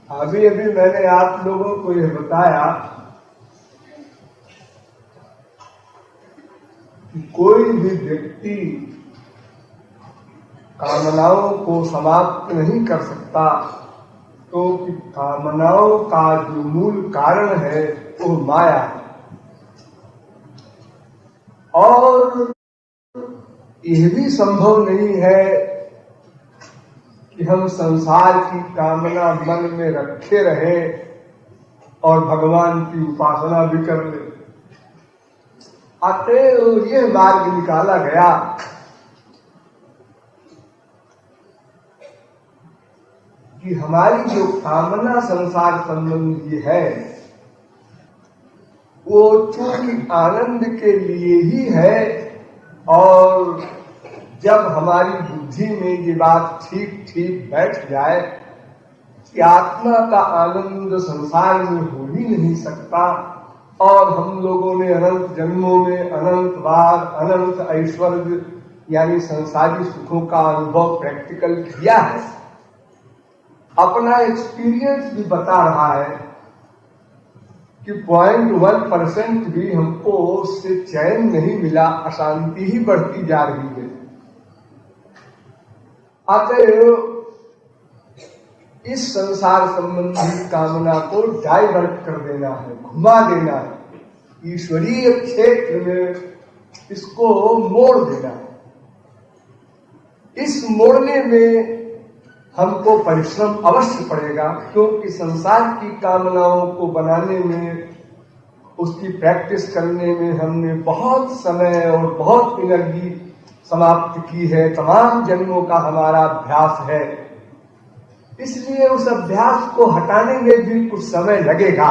अभी अभी मैंने आप लोगों को यह बताया कि कोई भी व्यक्ति कामनाओं को समाप्त नहीं कर सकता, तो कि कामनाओं का जो मूल कारण है वो माया है। और यह भी संभव नहीं है कि हम संसार की कामना मन में रखे रहे और भगवान की उपासना भी कर ले। अतएव यह मार्ग निकाला गया कि हमारी जो कामना संसार संबंधी है वो चूंकि आनंद के लिए ही है, और जब हमारी बुद्धि में ये बात ठीक ठीक बैठ जाए कि आत्मा का आनंद संसार में हो ही नहीं सकता, और हम लोगों ने अनंत जन्मों में अनंत बार अनंत ऐश्वर्य यानी संसारी सुखों का अनुभव प्रैक्टिकल किया है, अपना एक्सपीरियंस भी बता रहा है कि 0.1% भी हमको उससे चैन नहीं मिला, अशांति ही बढ़ती जा रही है। अतएव इस संसार संबंधी कामना को डाइवर्ट कर देना है, घुमा देना है, ईश्वरीय क्षेत्र में इसको मोड़ देना है। इस मोड़ने में हमको परिश्रम अवश्य पड़ेगा, क्योंकि संसार की कामनाओं को बनाने में, उसकी प्रैक्टिस करने में हमने बहुत समय और बहुत एनर्जी समाप्त की है, तमाम जन्मों का हमारा अभ्यास है। इसलिए उस अभ्यास को हटाने में भी कुछ समय लगेगा,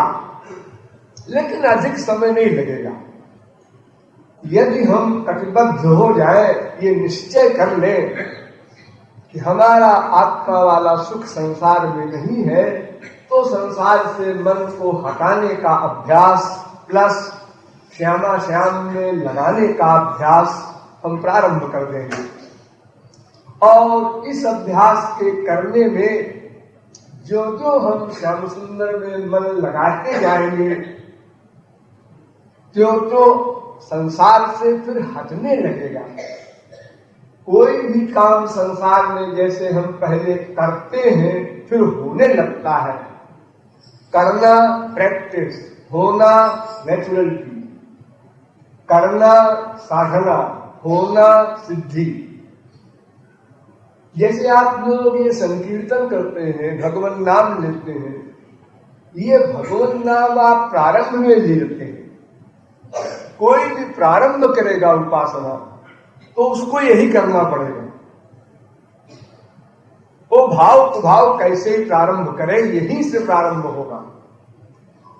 लेकिन अधिक समय नहीं लगेगा। यदि हम कटिबद्ध हो जाए, ये निश्चय कर लें कि हमारा आत्मा वाला सुख संसार में नहीं है, तो संसार से मन को हटाने का अभ्यास प्लस श्यामा श्याम में लगाने का अभ्यास हम प्रारंभ कर देंगे। और इस अभ्यास के करने में जो जो हम श्याम सुंदर में मन लगाते जाएंगे, जो जो संसार से फिर हटने लगेगा। कोई भी काम संसार में जैसे हम पहले करते हैं फिर होने लगता है। करना प्रैक्टिस, होना नेचुरलिटी, करना साधना, होना सिद्धि। जैसे आप लोग ये संकीर्तन करते हैं, भगवान नाम लेते हैं, ये भगवान नाम आप प्रारंभ में लेते हैं। कोई भी प्रारंभ करेगा उपासना तो उसको यही करना पड़ेगा। वो भाव कैसे ही प्रारंभ करे, यहीं से प्रारंभ होगा।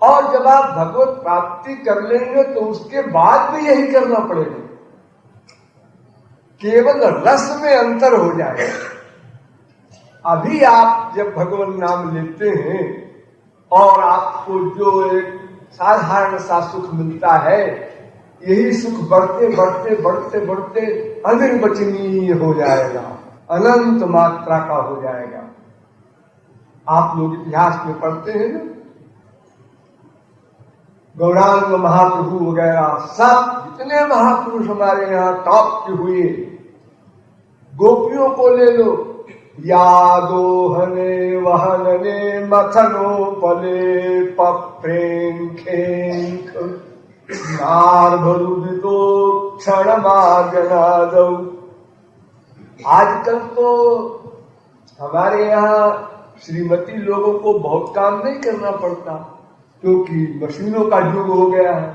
और जब आप भगवत प्राप्ति कर लेंगे तो उसके बाद भी यही करना पड़ेगा। केवल रस में अंतर हो जाएगा। अभी आप जब भगवान नाम लेते हैं और आपको जो एक साधारण सा सुख मिलता है, यही सुख बढ़ते बढ़ते बढ़ते बढ़ते अनिर्वचनीय हो जाएगा, अनंत मात्रा का हो जाएगा। आप लोग इतिहास में पढ़ते हैं ना, गौरांग महाप्रभु वगैरह सब जितने महापुरुष हमारे यहाँ टॉप के हुए, गोपियों को ले लो, यादोहने वहनने मथनो पले पप्रेम खेंख नारभरुदितो क्षणमागनादौ आजकल तो हमारे यहाँ श्रीमती लोगों को बहुत काम नहीं करना पड़ता, क्योंकि मशीनों का युग हो गया है।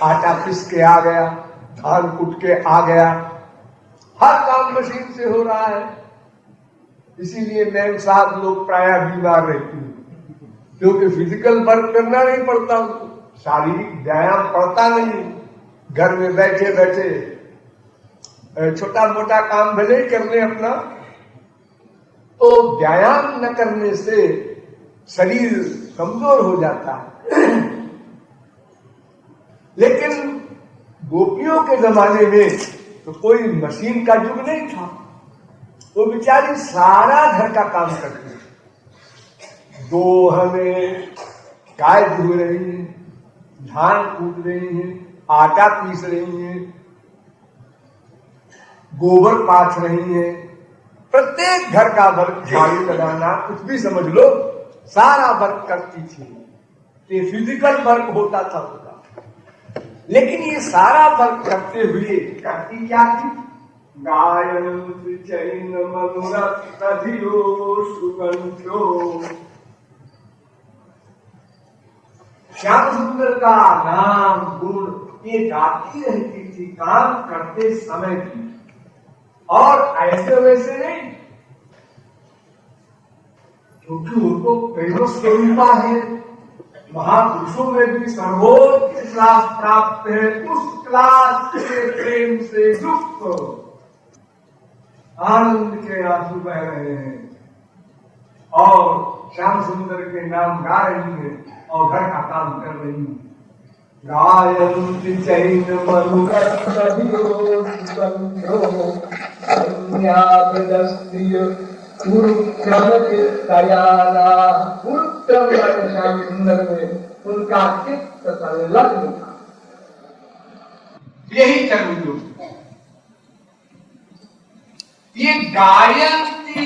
आटा पीस के आ गया, धान कूट के आ गया, हर काम मशीन से हो रहा है। इसीलिए मैम साहब लोग प्रायः बीमार रहती हैं, क्योंकि फिजिकल वर्क करना नहीं पड़ता उनको, शारीरिक व्यायाम पड़ता नहीं। घर में बैठे बैठे छोटा मोटा काम भले ही कर ले अपना, तो व्यायाम न करने से शरीर कमजोर हो जाता है। लेकिन गोपियों के जमाने में तो कोई मशीन का युग नहीं था। वो बेचारी सारा घर का काम करती है। दोहन में गाय धो रही है, धान कूट रही है, आटा पीस रही है, गोबर पाथ रही है। प्रत्येक घर का वर्क, झाड़ू लगाना, कुछ भी समझ लो, सारा वर्क करती थी। ये फिजिकल वर्क होता था उनका। लेकिन ये सारा वर्क करते हुए करती क्या थी? गायन चैन मनोरथ अधियो सुगंधो। श्याम सुंदर का नाम गुण ये गाती रहती थी काम करते समय भी, और ऐसे वैसे नहीं, क्योंकि उनको प्रेम स्वरूपा है। महापुरुषों में भी सर्वोच्च क्लास प्राप्त है, उस क्लास के प्रेम से युक्त आनंद के आंसू बह रहे हैं और श्याम सुंदर के नाम गा रही है और घर का काम कर रही है। गायन्ति चैन मनुरथ अधियो सुगंधो कन्यावृदस्त्रिय कुरुक्रम चित्तयाना। कुरुक्रम श्याम सुंदर में उनका चित्त संलग्न था। यही कर्मयोग। ये गायन्ति,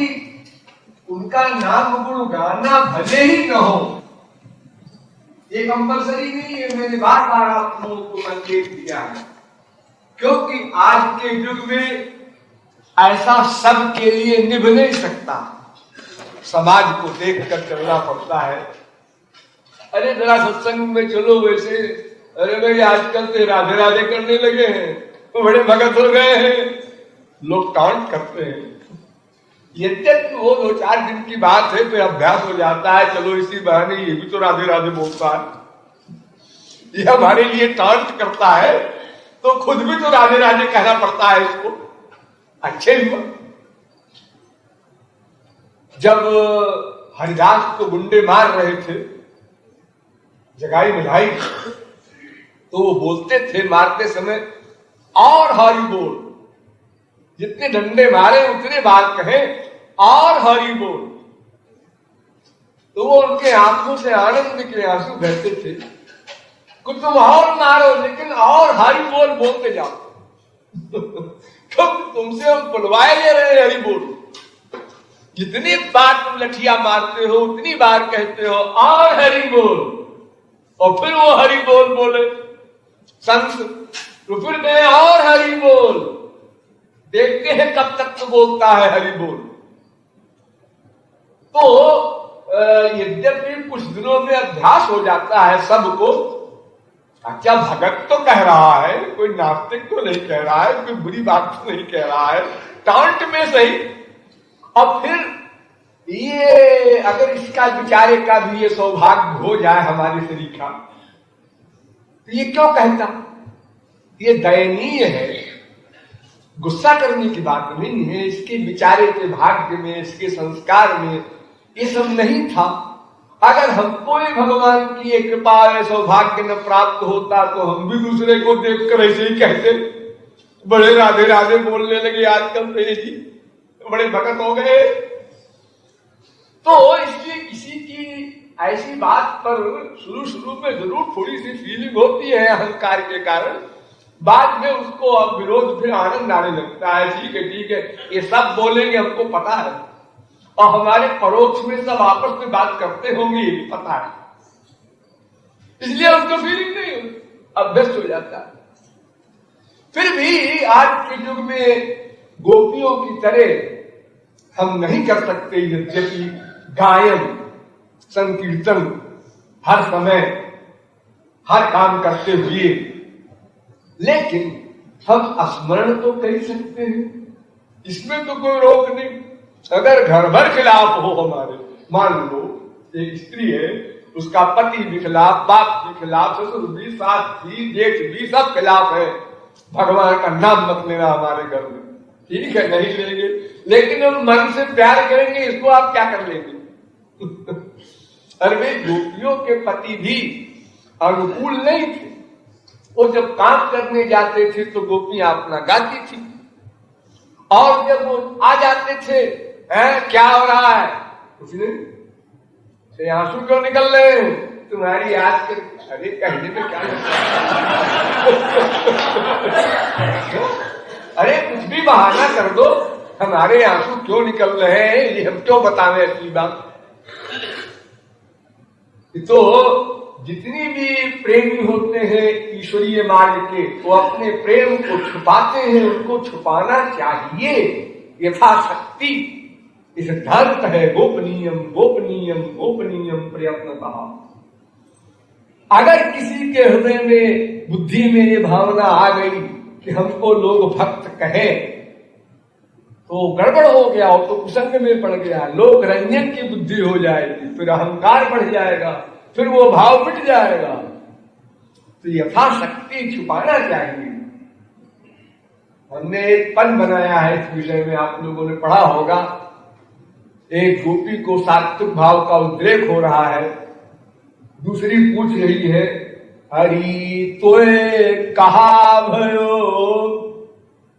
उनका नाम गुण गाना भले ही न हो, ये कंपल्सरी नहीं है। मैंने बार बार आप लोगों को संकेत दिया है, क्योंकि आज के युग में ऐसा सबके लिए निभ नहीं सकता। समाज को देखकर चलना पड़ता है। अरे जरा सत्संग में चलो वैसे, अरे भाई आजकल तो राधे राधे करने लगे हैं, तो बड़े भगत हो गए हैं, लोग टांट करते हैं। यद्यपि वो 2-4 दिन की बात है, तो अभ्यास हो जाता है, चलो इसी बहाने ये भी तो राधे राधे बोलता है, ये हमारे लिए टांट करता है, तो खुद भी तो राधे राधे कहना पड़ता है इसको। अच्छे हुआ जब हरिदास को गुंडे मार रहे थे, जगाई मिलाई, तो वो बोलते थे मारते समय, और हरि बोल, जितने डंडे मारे उतने बार कहे और हरि बोल। तो वो उनके आंखों से आनंद के आंसू बहते थे। कुछ तुम और मारो, लेकिन और हरि बोल बोलते जाओ। तुमसे हम बुलवाए ले रहे हरि बोल। जितनी बार तुम लठिया मारते हो उतनी बार कहते हो और हरि बोल, और फिर वो हरि बोल बोले संत, तो फिर गए और हरि बोल। देखते हैं कब तक तो बोलता है हरि बोल। तो यद्यपि कुछ दिनों में अभ्यास हो जाता है सबको। क्या भगत तो कह रहा है, कोई नास्तिक तो नहीं कह रहा है, कोई बुरी बात तो नहीं कह रहा है, टांट में सही। और फिर ये अगर इसका बेचारे का भी ये सौभाग्य हो जाए हमारे शरीर का, तो ये क्यों कहता? ये दयनीय है, गुस्सा करने की बात नहीं है। इसके बेचारे के भाग्य में, इसके संस्कार में ये सब नहीं था। अगर हमको ही भगवान की एक कृपा है, सौभाग्य न प्राप्त होता, तो हम भी दूसरे को देखकर ऐसे ही कहते, बड़े राधे राधे बोलने लगे आजकल तो ये जी, बड़े भगत हो गए। तो इसलिए किसी की ऐसी बात पर शुरू में जरूर थोड़ी सी फीलिंग होती है अहंकार के कारण, बाद में उसको अब विरोध फिर आनंद आने लगता है। ठीक है, ये सब बोलेंगे हमको पता है, और हमारे परोक्ष में सब आपस में बात करते होंगे ये भी पता है, इसलिए उनको फीलिंग नहीं होती, अभ्यस्त हो जाता है। फिर भी आज के युग में गोपियों की तरह हम नहीं कर सकते, यद्यपि गायन संकीर्तन हर समय हर काम करते हुए, लेकिन हम स्मरण तो कर सकते हैं, इसमें तो कोई रोक नहीं। अगर घर भर खिलाफ हो हमारे, मान लो एक स्त्री है, उसका पति भी खिलाफ, बाप भी खिलाफ, ससुर भी, सास भी, जेठ भी, सब खिलाफ है, भगवान का नाम मत लेना हमारे घर में, ठीक है, नहीं लेंगे, लेकिन हम मन से प्यार करेंगे, इसको आप क्या कर लेंगे? अरे भाई, गोपियों के पति भी अनुकूल नहीं थे, वो जब काम करने जाते थे तो गोपियां अपना गाती थी, और जब वो आ जाते थे, क्या हो रहा है, कुछ नहीं, आंसू क्यों निकल रहे हैं तुम्हारी याद के? अरे कहने में क्या अरे कुछ भी बहाना कर दो, हमारे आंसू क्यों निकल रहे हैं, ये हम क्यों बतावें असली बात? तो जितनी भी प्रेमी होते हैं ईश्वरीय मार्ग के, वो अपने प्रेम को छुपाते हैं, उनको छुपाना चाहिए यथाशक्ति। इस धर्म है गोपनीयम गोपनीयम गोपनीयम प्रयत्नतः। अगर किसी के हृदय में, बुद्धि में ये भावना आ गई कि हमको लोग भक्त कहे, तो गड़बड़ हो गया, और तो कुसंग में पड़ गया, लोक रंजन की बुद्धि हो जाएगी, फिर अहंकार बढ़ जाएगा, फिर वो भाव मिट जाएगा। तो यथाशक्ति छुपाना चाहिए। हमने एक पद बनाया है इस विषय में, आप लोगों ने पढ़ा होगा। एक गोपी को सात्विक भाव का उद्रेक हो रहा है, दूसरी पूछ रही है, हरि तोए कहा भयो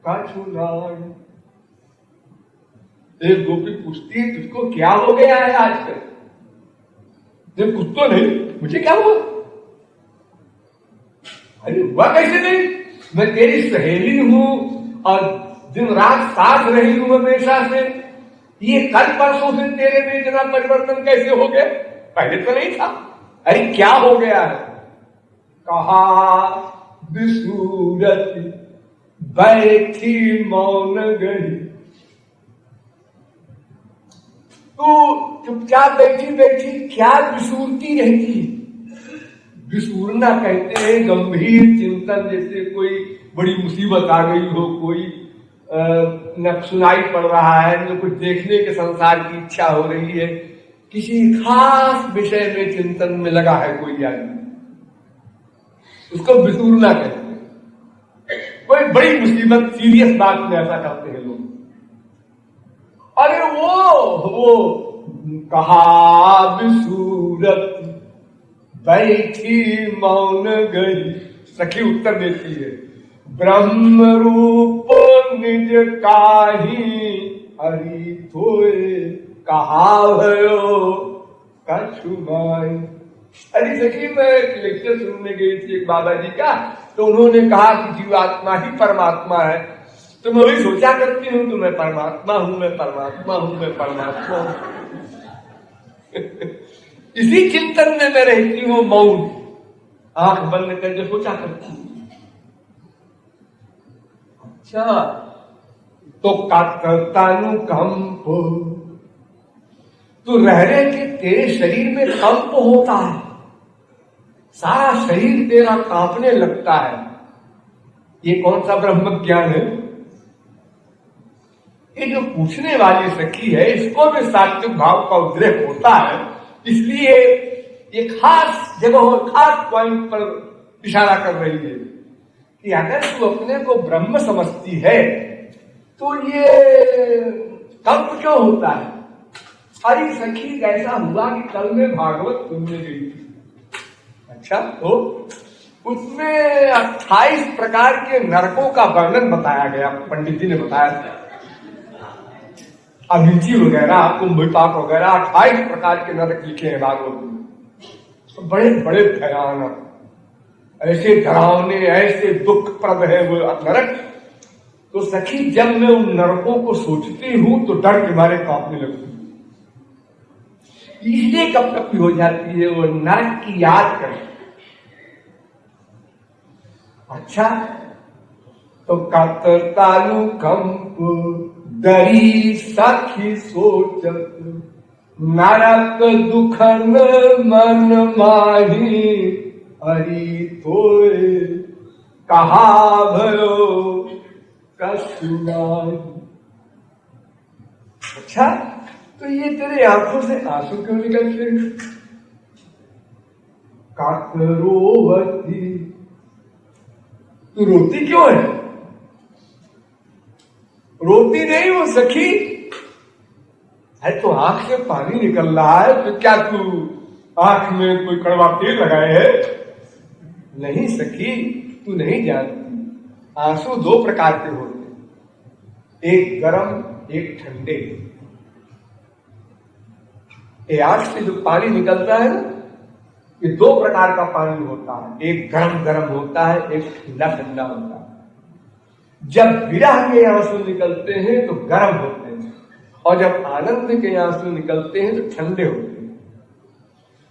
कछुनाई। एक गोपी पूछती है, तुझको क्या हो गया है आजकल? कुछ तो नहीं, मुझे क्या हुआ? अरे हुआ कैसे नहीं, मैं तेरी सहेली हूं और दिन रात साथ रही हूं हमेशा से, ये कल परसों से तेरे में इतना परिवर्तन कैसे हो गया? पहले तो नहीं था। अरे क्या हो गया है? कहा विसूरत बैठी मौन गई। तो चुपचाप बैठी बैठी क्या विसूरती रहती? विसूरना कहते हैं गंभीर चिंतन, जैसे कोई बड़ी मुसीबत आ गई हो, कोई न सुनाई पड़ रहा है, न कुछ देखने के संसार की इच्छा हो रही है, किसी खास विषय में चिंतन में लगा है कोई आदमी, उसको विसूरना कहते हैं। कोई बड़ी मुसीबत, सीरियस बात में ऐसा करते हैं लोग। अरे वो कहा विसूरत बैठी मौन गई। सखी उत्तर देती है, ब्रह्म रूप निज काही हरि थोए कहा भयो कछुमाई। अरे सखी, मैं लेक्चर सुनने गई थी एक बाबा जी का, तो उन्होंने कहा कि जीवात्मा ही परमात्मा है। तो मैं वही सोचा करती हूँ, तो मैं परमात्मा हूं, मैं परमात्मा हूं, मैं परमात्मा हूं। इसी चिंतन में मैं रहती हूँ, मौन, आंख बंद करके सोचा करती हूँ। अच्छा, तो कातानुकंप, तो रह रहे कि तेरे शरीर में कंप होता है, सारा शरीर तेरा कांपने लगता है। ये कौन सा ब्रह्म ज्ञान है? ये जो पूछने वाली सखी है, इसको भी सात्विक भाव का उद्रेक होता है, इसलिए ये खास जगह, खास पॉइंट पर इशारा कर रही है कि अगर तू अपने को ब्रह्म समझती है तो ये कंप क्यों होता है? अरे सखी, ऐसा हुआ कि कल मैं भागवत सुनने गई थी। अच्छा, तो उसमें 28 प्रकार के नरकों का वर्णन बताया गया, पंडित जी ने बताया। अभिरुचि वगैरह, कुंभपाक वगैरह 28 प्रकार के नरक लिखे हैं भागवत में, तो बड़े बड़े भयानक, ऐसे डरावने, ऐसे दुखप्रद है वो नरक। तो सखी, जब मैं उन नरकों को सोचती हूं तो डर के मारे कांपने लगती हूँ। इसलिए कब तक हो जाती है वो नरक की याद कर। अच्छा, तो कातर तालु कंप दरी सखी सोचत, नरक दुखन मन माही, हरि तोय कहा भयो कसुनाई। अच्छा, तो ये तेरे आंखों से आंसू क्यों निकलते हैं? कातरोवती, तू रोती क्यों है? रोती नहीं वो सखी, अरे तो आंख से पानी निकल रहा है, तो क्या तू आंख में कोई कड़वा तेल लगाए है? नहीं सखी, तू नहीं जानती, आंसू दो प्रकार के होते हैं, एक गरम एक ठंडे। ये आंख से जो पानी निकलता है ना, ये दो प्रकार का पानी होता है, एक गरम गरम होता है, एक ठंडा ठंडा होता है। जब विरह के आंसू निकलते हैं तो गर्म होते हैं, और जब आनंद के आंसू निकलते हैं तो ठंडे होते हैं।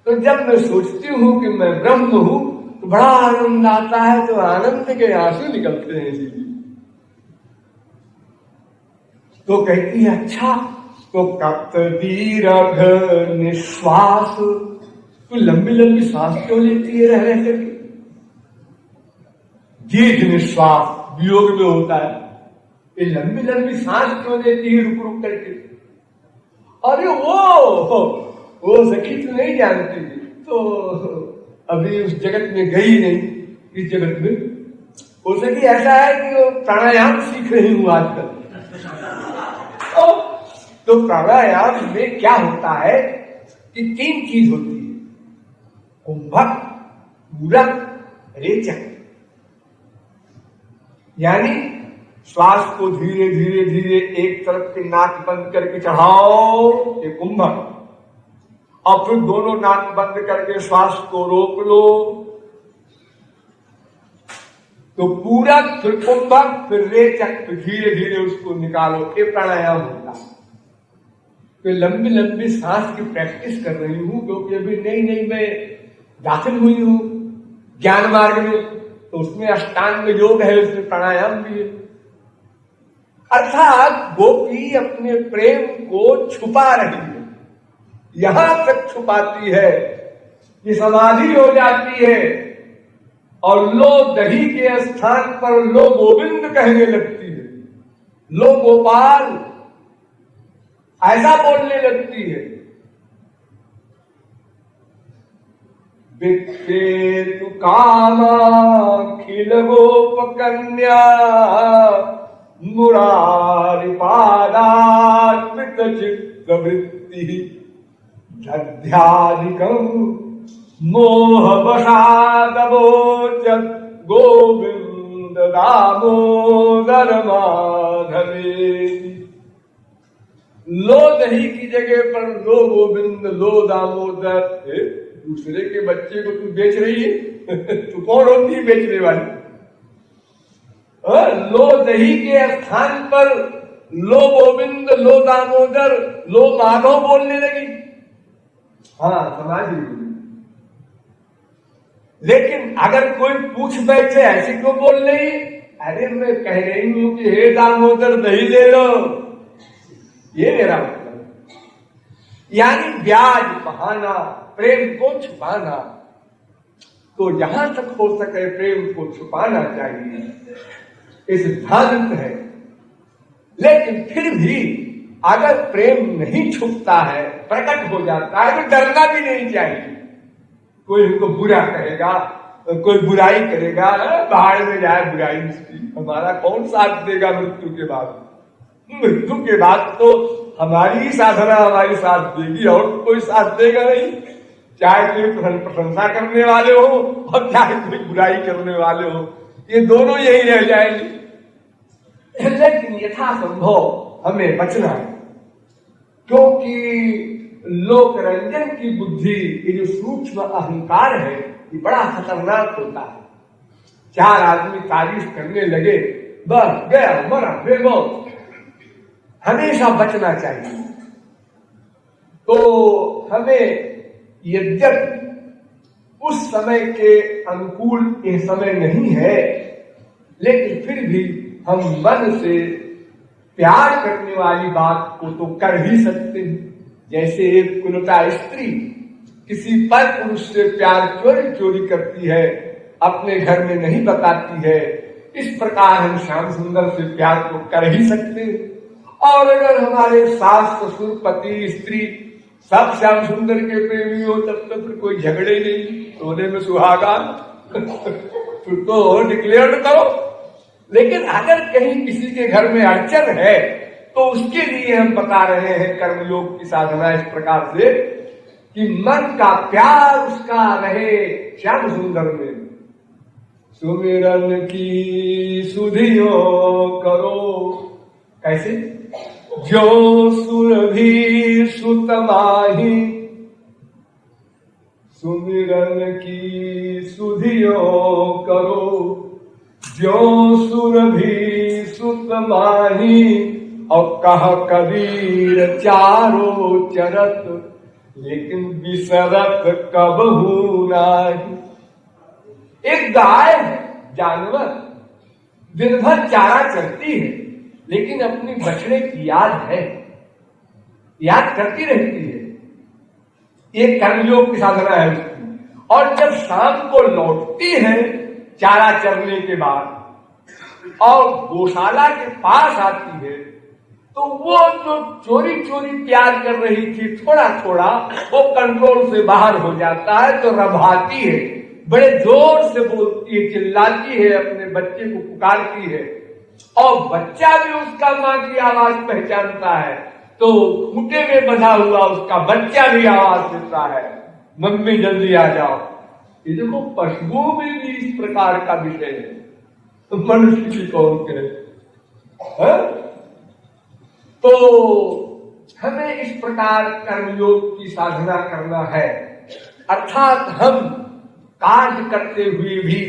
तो जब मैं सोचती हूं कि मैं ब्रह्म हूं तो बड़ा आनंद आता है, तो आनंद के आंसू निकलते हैं इसीलिए। तो कहती है अच्छा, तो कब दीर्घ निश्वास, तो लंबी लंबी सांस क्यों लेती है रह रह करके? दीर्घ निश्वास वियोग में होता है, ये लंबी लंबी सांस क्यों लेती है रुक रुक करके? अरे वो सखी तू नहीं जानती, तो अभी उस जगत में गई नहीं, इस जगत में। हो सके ऐसा है कि वो प्राणायाम सीख रही हूं आजकल। तो प्राणायाम में क्या होता है कि तीन चीज होती है, कुंभक, पूरक, रेचक। यानी श्वास को धीरे धीरे धीरे एक तरफ के नाक बंद करके चढ़ाओ, ये कुंभक, और फिर दोनों नाक बंद करके श्वास को रोक लो, तो पूरक, फिर कुंभक, फिर रेचक, फिर धीरे धीरे उसको निकालो, ये प्राणायाम होता है। तो लंबी लंबी सांस की प्रैक्टिस कर रही हूं, क्योंकि अभी नई नई मैं दाखिल हुई हूं ज्ञान मार्ग में, तो उसमें अष्टांग योग है, उसमें प्राणायाम भी है। अर्थात गोपी अपने प्रेम को छुपा रही है, यहां तक छुपाती है कि समाधि हो जाती है और लो दही के स्थान पर लो गोविंद कहने लगती है, लो गोपाल ऐसा बोलने लगती है। वित्ते तु कामा खिल गोप कन्या, मुरारी पादात्मित चित्त वृत्ति, दध्यादिकं मोह वशादवोचत गोविंद दामोदर माधवेति। लो दही की जगह पर लो गोविंद, लो दामोदर। दूसरे के बच्चे को तू बेच रही है तू कौन होती है बेचने वाली? लो दही के स्थान पर लो गोविंद, लो दामोदर, लो माधव बोलने लगी। हाँ, समाज ही। लेकिन अगर कोई पूछ बैठे ऐसी क्यों बोल रही? अरे मैं कह रही हूं कि हे दामोदर दही ले लो, ये मेरा मतलब। यानी ब्याज बहाना, प्रेम को छुपाना। तो जहां तक हो सके प्रेम को छुपाना चाहिए, ये सिद्धांत है। लेकिन फिर भी अगर प्रेम नहीं छुपता है, प्रकट हो जाता है, तो डरना भी नहीं चाहिए। कोई हमको बुरा कहेगा, कोई बुराई करेगा, बाहर में जाए बुराई, हमारा कौन साथ देगा मृत्यु के बाद? मृत्यु के बाद तो हमारी ही साधना हमारी साथ देगी, और कोई साथ देगा नहीं। चाहे कोई प्रशंसा करने वाले हो और चाहे कोई बुराई करने वाले हो, ये दोनों यही रह जाएंगे। लेकिन यथासंभव हमें बचना है, क्योंकि लोक रंजन की बुद्धि, ये जो सूक्ष्म अहंकार है, ये बड़ा खतरनाक होता है। चार आदमी तारीफ करने लगे, बस गया मरा बेमौत। हमेशा बचना चाहिए। तो हमें यद्यप उस समय के अनुकूल ये समय नहीं है, लेकिन फिर भी हम मन से प्यार करने वाली बात को तो कर ही सकते हैं। जैसे एक कुलटा स्त्री किसी पर पुरुष से प्यार चोरी चोरी करती है, अपने घर में नहीं बताती है, इस प्रकार हम श्याम सुंदर से प्यार को कर ही सकते हैं। और अगर हमारे सास ससुर पति स्त्री सब श्याम सुंदर के प्रेमी हो, तब तो फिर कोई झगड़े नहीं, सोने में सुहागा फिर तो डिक्लेयर करो। लेकिन अगर कहीं किसी के घर में अड़चन है तो उसके लिए हम बता रहे हैं कर्मयोग की साधना इस प्रकार से कि मन का प्यार उसका रहे श्याम सुंदर में। सुमिरन की सुधियो करो, कैसे? जो सुरभि सुत माही, सुमिरन की सुधियो करो, जो सुरभि सुत माही, और कह कबीर चारों चरत, लेकिन बिसरत कबहू नाही। एक गाय है, जानवर, दिन भर चारा चरती है, लेकिन अपनी बछड़े की याद है, याद करती रहती है। एक कर्मयोग की साधना है उसकी। और जब शाम को लौटती है चारा चरने के बाद और गौशाला के पास आती है, तो वो जो चोरी चोरी प्यार कर रही थी थोड़ा थोड़ा वो कंट्रोल से बाहर हो जाता है, तो रभाती है, बड़े जोर से बोलती है, चिल्लाती है, अपने बच्चे को पुकारती है। और बच्चा भी उसका माँ की आवाज पहचानता है, तो खूंटे में बंधा हुआ उसका बच्चा भी आवाज देता है, मम्मी जल्दी आ जाओ। ये देखो, पशुओं में भी इस प्रकार का विषय है, तो मनुष्य की कौन करे? तो हमें इस प्रकार कर्मयोग की साधना करना है। अर्थात हम कार्य करते हुए भी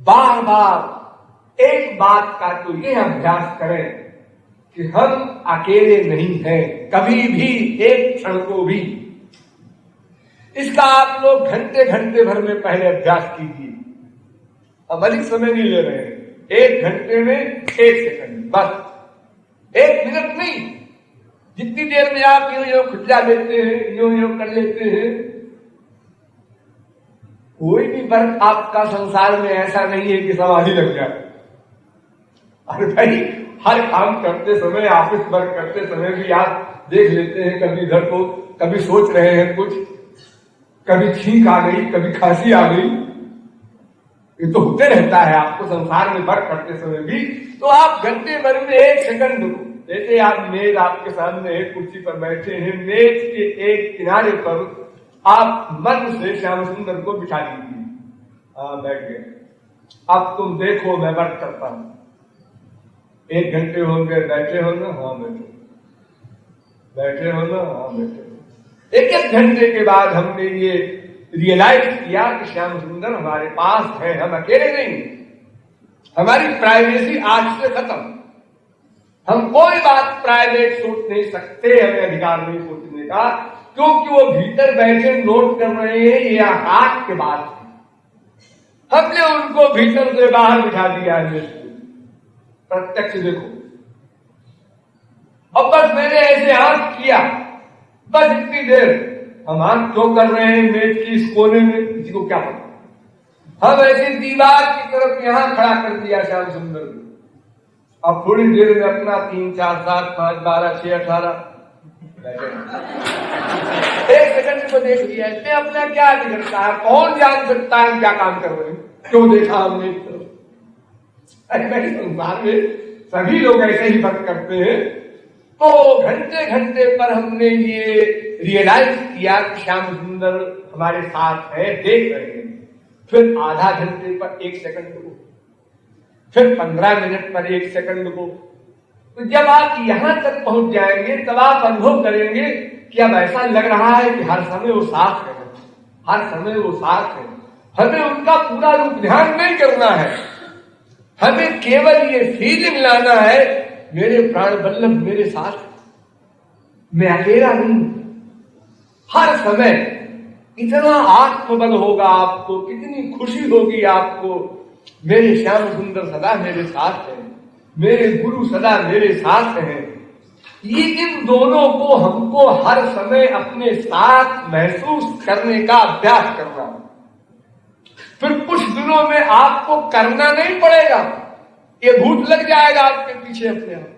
बार बार एक बात का तो ये अभ्यास करें कि हम अकेले नहीं हैं, कभी भी, एक क्षण को भी। इसका आप लोग घंटे घंटे भर में पहले अभ्यास कीजिए। अब अधिक समय नहीं ले रहे हैं, 1 घंटे में 1 सेकंड बस, 1 मिनट नहीं। जितनी देर में आप यूं खुजला लेते हैं, यूं कर लेते हैं, कोई भी वर्ग आपका संसार में ऐसा नहीं है कि समाधि लग जाए। अरे भाई, हर काम करते समय, ऑफिस वर्क करते समय भी आप देख लेते हैं, कभी इधर को, कभी सोच रहे हैं कुछ, कभी छींक आ गई, कभी खांसी आ गई, ये तो होते रहता है आपको संसार में वर्क करते समय भी। तो आप घंटे भर में 1 सेकंड, जैसे आप मेज आपके सामने एक कुर्सी पर बैठे हैं, मेज के एक किनारे पर आप मन से श्याम सुंदर को बिठा दीजिए। हाँ, बैठ गए। अब तुम देखो मैं वर्क करता हूं। 1 घंटे हो गए, बैठे हो ना? हाँ बैठे। बैठे हो ना? हाँ बैठे। 1 घंटे के बाद हमने ये रियलाइज किया कि श्याम सुंदर हमारे पास है, हम अकेले नहीं। हमारी प्राइवेसी आज से खत्म। हम कोई बात प्राइवेट सोच नहीं सकते, हमें अधिकार नहीं सोचने का, क्योंकि वो भीतर बैठे नोट कर रहे हैं, ये हाथ के बाद हमने उनको भीतर से बाहर बिठा दिया है। प्रत्यक्ष देखो। अब बस मैंने ऐसे आंख किया, बस इतनी देर। हम आंख क्यों कर रहे हैं मेज की इस कोने में, किसी को क्या पता। हम ऐसे दीवार की तरफ यहां खड़ा कर दिया श्याम सुंदर को। अब थोड़ी देर में अपना 3, 4, 7, 5, 12, 6, 18 1 सेकंड को देख लिया। इसमें अपना क्या बिगड़ता है? कौन जान सकता है हम क्या काम कर रहे हैं? क्यों देखा हमने? अरे भाई, संसार में सभी लोग ऐसे ही वर्क करते हैं। तो घंटे घंटे पर हमने ये रियलाइज किया कि श्याम सुंदर हमारे साथ है, देख रहे हैं। फिर आधा घंटे पर 1 सेकंड को, फिर 15 मिनट पर 1 सेकंड को। तो जब आप यहां तक पहुंच जाएंगे तब आप अनुभव करेंगे कि अब ऐसा लग रहा है कि हर समय वो साथ है, हर समय वो साथ है। हमें उनका पूरा रूप ध्यान नहीं करना है, हमें केवल ये फीलिंग लाना है, मेरे प्राण वल्लभ मेरे साथ, मैं अकेला नहीं। हर समय इतना आत्मबल होगा आपको, कितनी खुशी होगी आपको मेरे श्याम सुंदर सदा मेरे साथ हैं, मेरे गुरु सदा मेरे साथ हैं। ये इन दोनों को हमको हर समय अपने साथ महसूस करने का अभ्यास करना। फिर कुछ दिनों में आपको करना नहीं पड़ेगा, ये भूत लग जाएगा आपके पीछे अपने आप।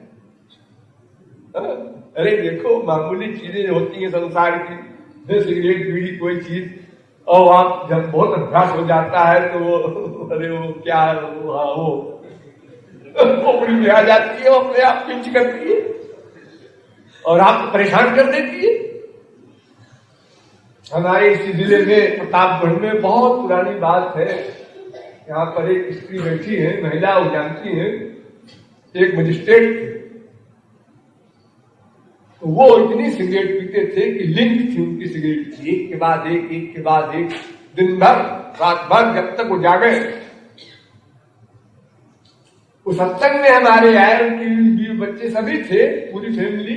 अरे देखो, मामूली चीजें होती हैं संसार की, सिगरेट बीड़ी कोई चीज, और आप जब बहुत अभ्यास हो जाता है तो वो अरे वो क्या वो खोपड़ी में आ जाती है, वो अपने आप पिंच करती है और आपको परेशान कर देती है। हमारे इसी जिले में प्रतापगढ़ में बहुत पुरानी बात है, यहाँ पर एक स्त्री बैठी है, महिला वो जानती है, एक मजिस्ट्रेट थे, तो वो इतनी सिगरेट पीते थे कि लिंक थी उनकी सिगरेट की, एक के बाद एक, दिन भर रात भर जब तक वो जागे। उस सत्संग में हमारे आए, उनकी बच्चे सभी थे, पूरी फैमिली,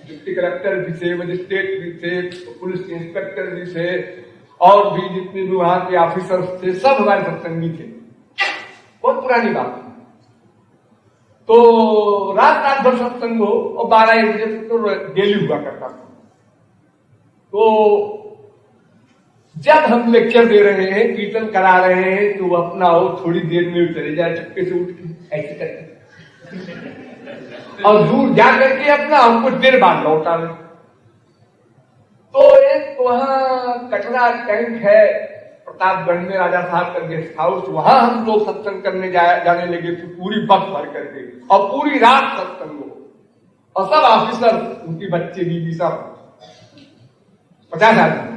डिप्टी कलेक्टर भी थे, मजिस्ट्रेट भी थे, पुलिस इंस्पेक्टर भी थे, और भी जितने भी वहां के ऑफिसर्स थे, सब हमारे सत्संगी थे। बहुत पुरानी बात। तो रात भर सत्संग हो और 12-1 बजे तक तो डेली हुआ करता था। तो जब हम लेक्चर दे रहे हैं, कीर्तन करा रहे हैं, तो वो अपना हो थोड़ी देर में चले जाए, चुपके से उठ के ऐसे करके और दूर जा करके अपना हम कुछ देर बाद लौटा ले। तो एक वहां कटरा टैंक है प्रतापगढ़ में, राजा साहब का गेस्ट हाउस, वहां हम लोग सत्संग करने जाने लगे थे, पूरी बस भर करके, और पूरी रात सत्संग हो, और सब ऑफिसर, उनकी बच्चे बीवी सब 50 आदमी,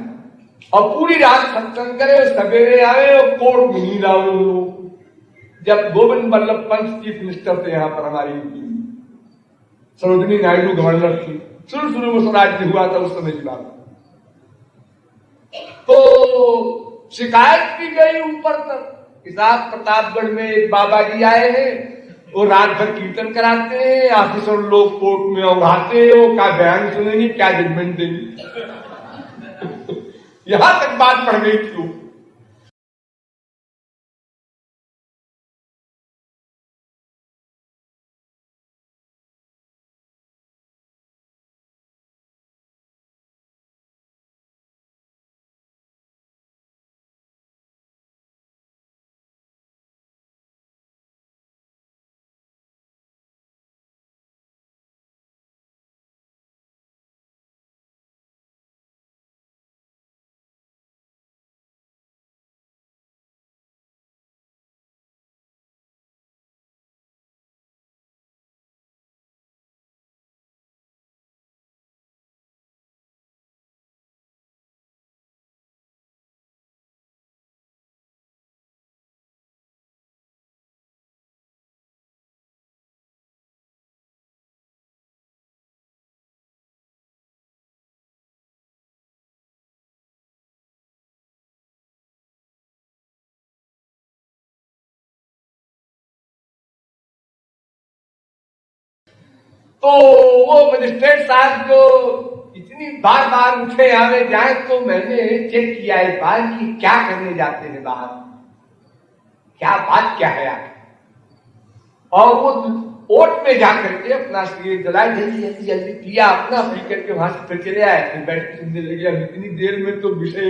और पूरी रात सत्संग करे, सवेरे आए और कोर्ट में नींद आए लोग। जब गोविंद वल्लभ पंत चीफ मिनिस्टर थे यहाँ पर हमारी यूपी, सरोजिनी नायडू गवर्नर थी, शुरू में स्वराज हुआ था उस समय की बात। तो शिकायत की गई ऊपर तक, साहब प्रतापगढ़ में एक बाबा जी आए हैं, वो रात भर कीर्तन कराते हैं, ऑफिसर लोग कोर्ट में उड़ाते हैं, वो क्या बयान सुनेंगे, क्या जजमेंट देंगे। यहां तक बात पड़ गई थी। तो वो मजिस्ट्रेट साहब जो इतनी बार उठे आवे जाए, तो मैंने चेक किया एक बार कि क्या करने जाते हैं बाहर, क्या बात क्या है यार। और वो ओट में जाकर के अपना सिगरेट जलाए, जल्दी किया अपना, पी करके वहां से फिर चले आए, फिर बैठ के सुनने लगे। इतनी देर में तो विषय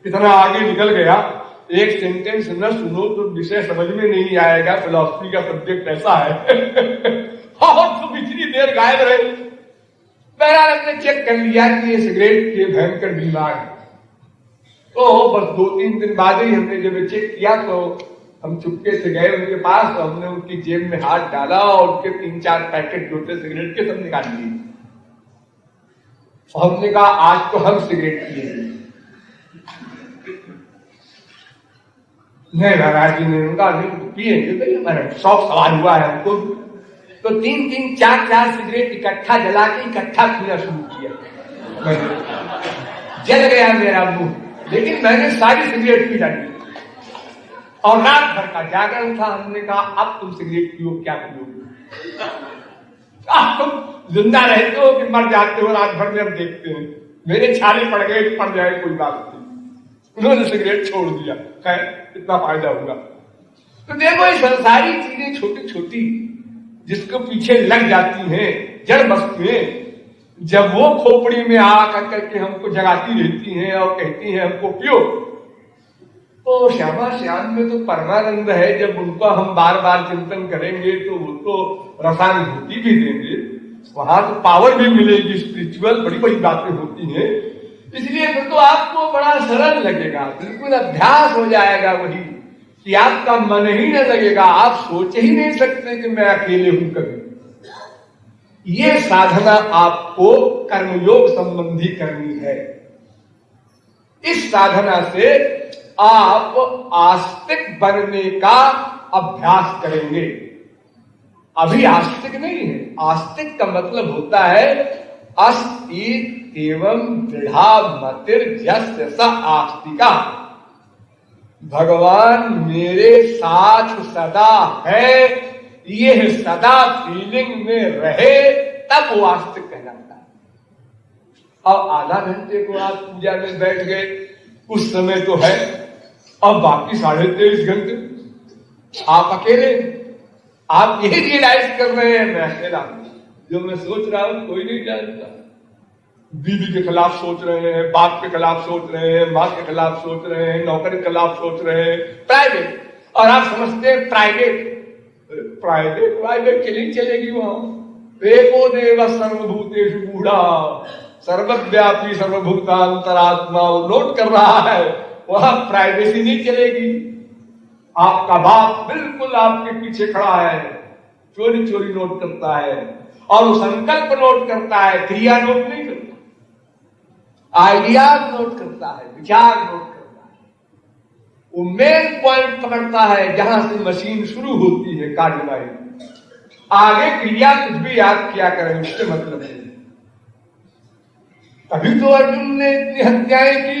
इतना आगे निकल गया, एक सेंटेंस न सुनो तो विषय समझ में नहीं आएगा, फिलॉसफी का सब्जेक्ट ऐसा है। और तुम इतनी देर गायब रहे। बहरहाल हमने चेक कर लिया कि ये सिगरेट के भयंकर बीमार है। तो बस 2-3 दिन बाद ही हमने जब चेक किया तो हम चुपके से गए उनके पास, तो हमने उनकी जेब में हाथ डाला और उनके 3-4 पैकेट जो थे सिगरेट के सब निकाल लिए। और हमने कहा आज तो हम सिगरेट पिएंगे। नहीं महाराज जी ने उनका नहीं पिएंगे, हमारा शौक सवाल हुआ है हमको। तो 3-3, 4-4 सिगरेट इकट्ठा जला के इकट्ठा पीना शुरू किया। जल गया मेरा मुंह, लेकिन मैंने सारी सिगरेट पी डाली। और रात भर का जागरण था। हमने कहा अब तुम सिगरेट पियो, क्या पियोगे? तुम जिंदा रहते हो कि मर जाते हो, रात भर में हम देखते हैं। मेरे छाले पड़ गए, पड़ जाए कोई बात नहीं। उन्होंने सिगरेट छोड़ दिया, खैर इतना फायदा हुआ। तो देखो ये संसारी चीजें छोटी छोटी जिसको पीछे लग जाती हैं, जड़ वस्तुएं, जब वो खोपड़ी में आ करके हमको जगाती रहती हैं और कहती हैं हमको पियो, तो श्यामा श्याम में तो परमानंद है। जब उनका हम बार बार चिंतन करेंगे तो वो तो रसानुभूति भी देंगे, वहां तो पावर भी मिलेगी, स्पिरिचुअल बड़ी बड़ी बातें होती हैं। इसलिए फिर तो आपको बड़ा सरल लगेगा, बिल्कुल अभ्यास हो जाएगा वही कि आपका मन ही न लगेगा, आप सोच ही नहीं सकते कि मैं अकेले हूं कभी। ये साधना आपको कर्मयोग संबंधी करनी है। इस साधना से आप आस्तिक बनने का अभ्यास करेंगे। अभी आस्तिक नहीं है, आस्तिक का मतलब होता है अस्ति एवं दृढ़ा मतिर्यस्य स आस्तिका, भगवान मेरे साथ सदा है, ये सदा फीलिंग में रहे, तब वो आस्तिक कहलाता है। अब आधा घंटे को आप पूजा में बैठ गए, उस समय तो है, अब बाकी 23.5 घंटे आप अकेले, आप यही रियलाइज कर रहे हैं मैं अकेला हूं। जो मैं सोच रहा हूं कोई नहीं जानता। बीवी के खिलाफ सोच रहे हैं, बाप के खिलाफ सोच रहे हैं, माँ के खिलाफ सोच रहे हैं, नौकर के खिलाफ सोच रहे हैं, प्राइवेट। और आप समझते हैं प्राइवेट प्राइवेट चली चलेगी वहां। एको देव सर्वभूतेषु गूढ़ा सर्वव्यापी सर्वभूतांतरात्मा, वो नोट कर रहा है, वहां प्राइवेसी नहीं चलेगी। आपका बाप बिल्कुल आपके पीछे खड़ा है, चोरी चोरी नोट करता है, और वो संकल्प नोट करता है, क्रिया नोट नहीं करता। आइडिया नोट करता है, विचार नोट करता है, वो मेन पॉइंट पकड़ता है जहां से मशीन शुरू होती है कार्यवाही। आगे क्रिया कुछ भी याद किया करें, उससे मतलब नहीं। तभी तो अर्जुन ने इतनी हत्याएं की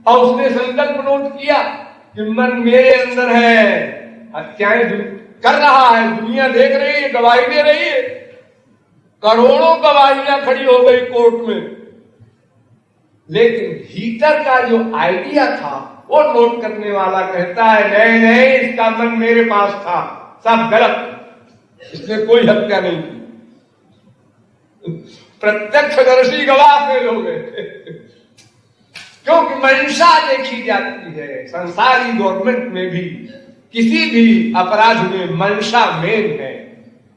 और उसने संकल्प नोट किया कि मन मेरे अंदर है, हत्याएं कर रहा है, दुनिया देख रही है, गवाही दे रही है, करोड़ों गवाहियां खड़ी हो गई कोर्ट में, लेकिन भीतर का जो आइडिया था वो नोट करने वाला कहता है नहीं नहीं, इसका मन मेरे पास था, सब गलत, इसने कोई हत्या नहीं की। प्रत्यक्षदर्शी गवाह फेल हो गए, क्योंकि मंशा देखी जाती है। संसारी गवर्नमेंट में भी किसी भी अपराध में मंशा मेन है।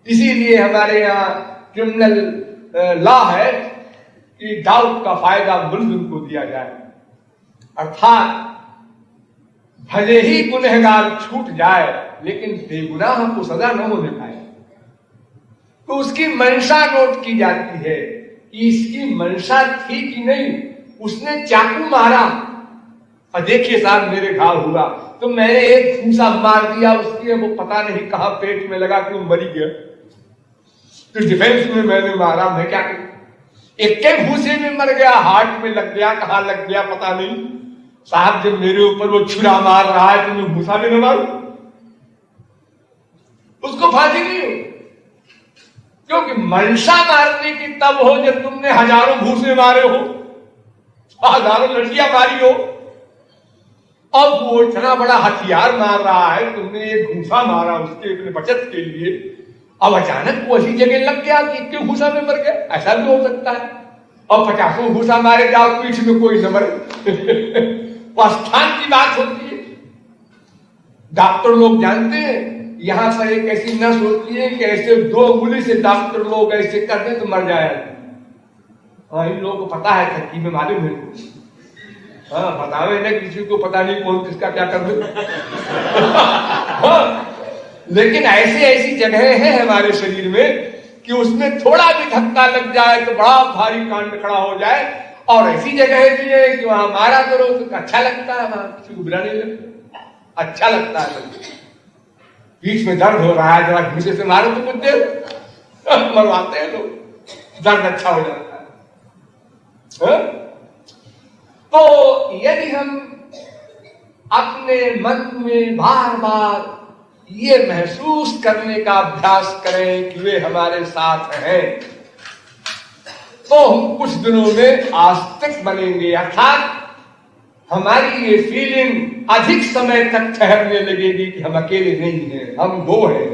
इसीलिए हमारे यहाँ क्रिमिनल लॉ है कि डाउट का फायदा मुल्जिम को दिया जाए, अर्थात भले ही गुनहगार छूट जाए लेकिन बेगुनाह को सजा न होने पाए, तो उसकी मंशा नोट की जाती है कि इसकी मंशा थी कि नहीं। उसने चाकू मारा और देखिए साहब मेरे घाव हुआ, तो मैंने एक घूसा मार दिया उसकी, वो पता नहीं कहां पेट में लगा क्यों मरी गया, तो डिफेंस में मैंने मारा, मैं क्या करूं, एक के घूसे में मर गया, हार्ट में लग गया, कहां लग गया पता नहीं। साहब जब मेरे ऊपर वो छुरा मार रहा है तो मैं घूसा भी न मारूं, उसको फांसी नहीं हो, क्योंकि मंशा मारने की तब हो जब तुमने हजारों घूसे मारे हो, हजारों लड़कियां मारी हो। अब वो इतना बड़ा हथियार मार रहा है, तुमने एक घूसा मारा उसके अपने बचत के लिए, अब अचानक वो ऐसी जगह लग गया कि क्यों घूसा में मर गया, ऐसा भी हो सकता है। और 50 घूसा मारे जाओ पीठ में कोई न मरे वो स्थान की बात होती है। डॉक्टर लोग जानते हैं यहां पर एक ऐसी नस होती है कि ऐसे 2 उंगली से डॉक्टर लोग ऐसे कर दे तो मर जाएगा। हाँ, इन लोगों को पता है, तरकीब में मालूम है। हाँ, बतावे ना किसी को, पता नहीं कौन किसका क्या कर दे। हाँ, लेकिन ऐसी ऐसी जगह है हमारे शरीर में कि उसमें थोड़ा भी धक्का लग जाए तो बड़ा भारी कांड खड़ा हो जाए, और ऐसी जगह भी है कि वहां मारा करो तो अच्छा लगता है, वहां किसी को बुरा नहीं लगता, अच्छा लगता है। पीठ में दर्द हो रहा है, जरा घूसे से मारो तो कुछ देर मरवाते हैं लोग, दर्द अच्छा हो जाता है। तो यदि हम अपने मन में बार बार ये महसूस करने का अभ्यास करें कि वे हमारे साथ हैं, तो हम कुछ दिनों में आस्तिक बनेंगे, अर्थात हमारी ये फीलिंग अधिक समय तक ठहरने लगेगी कि हम अकेले नहीं हैं, हम दो हैं,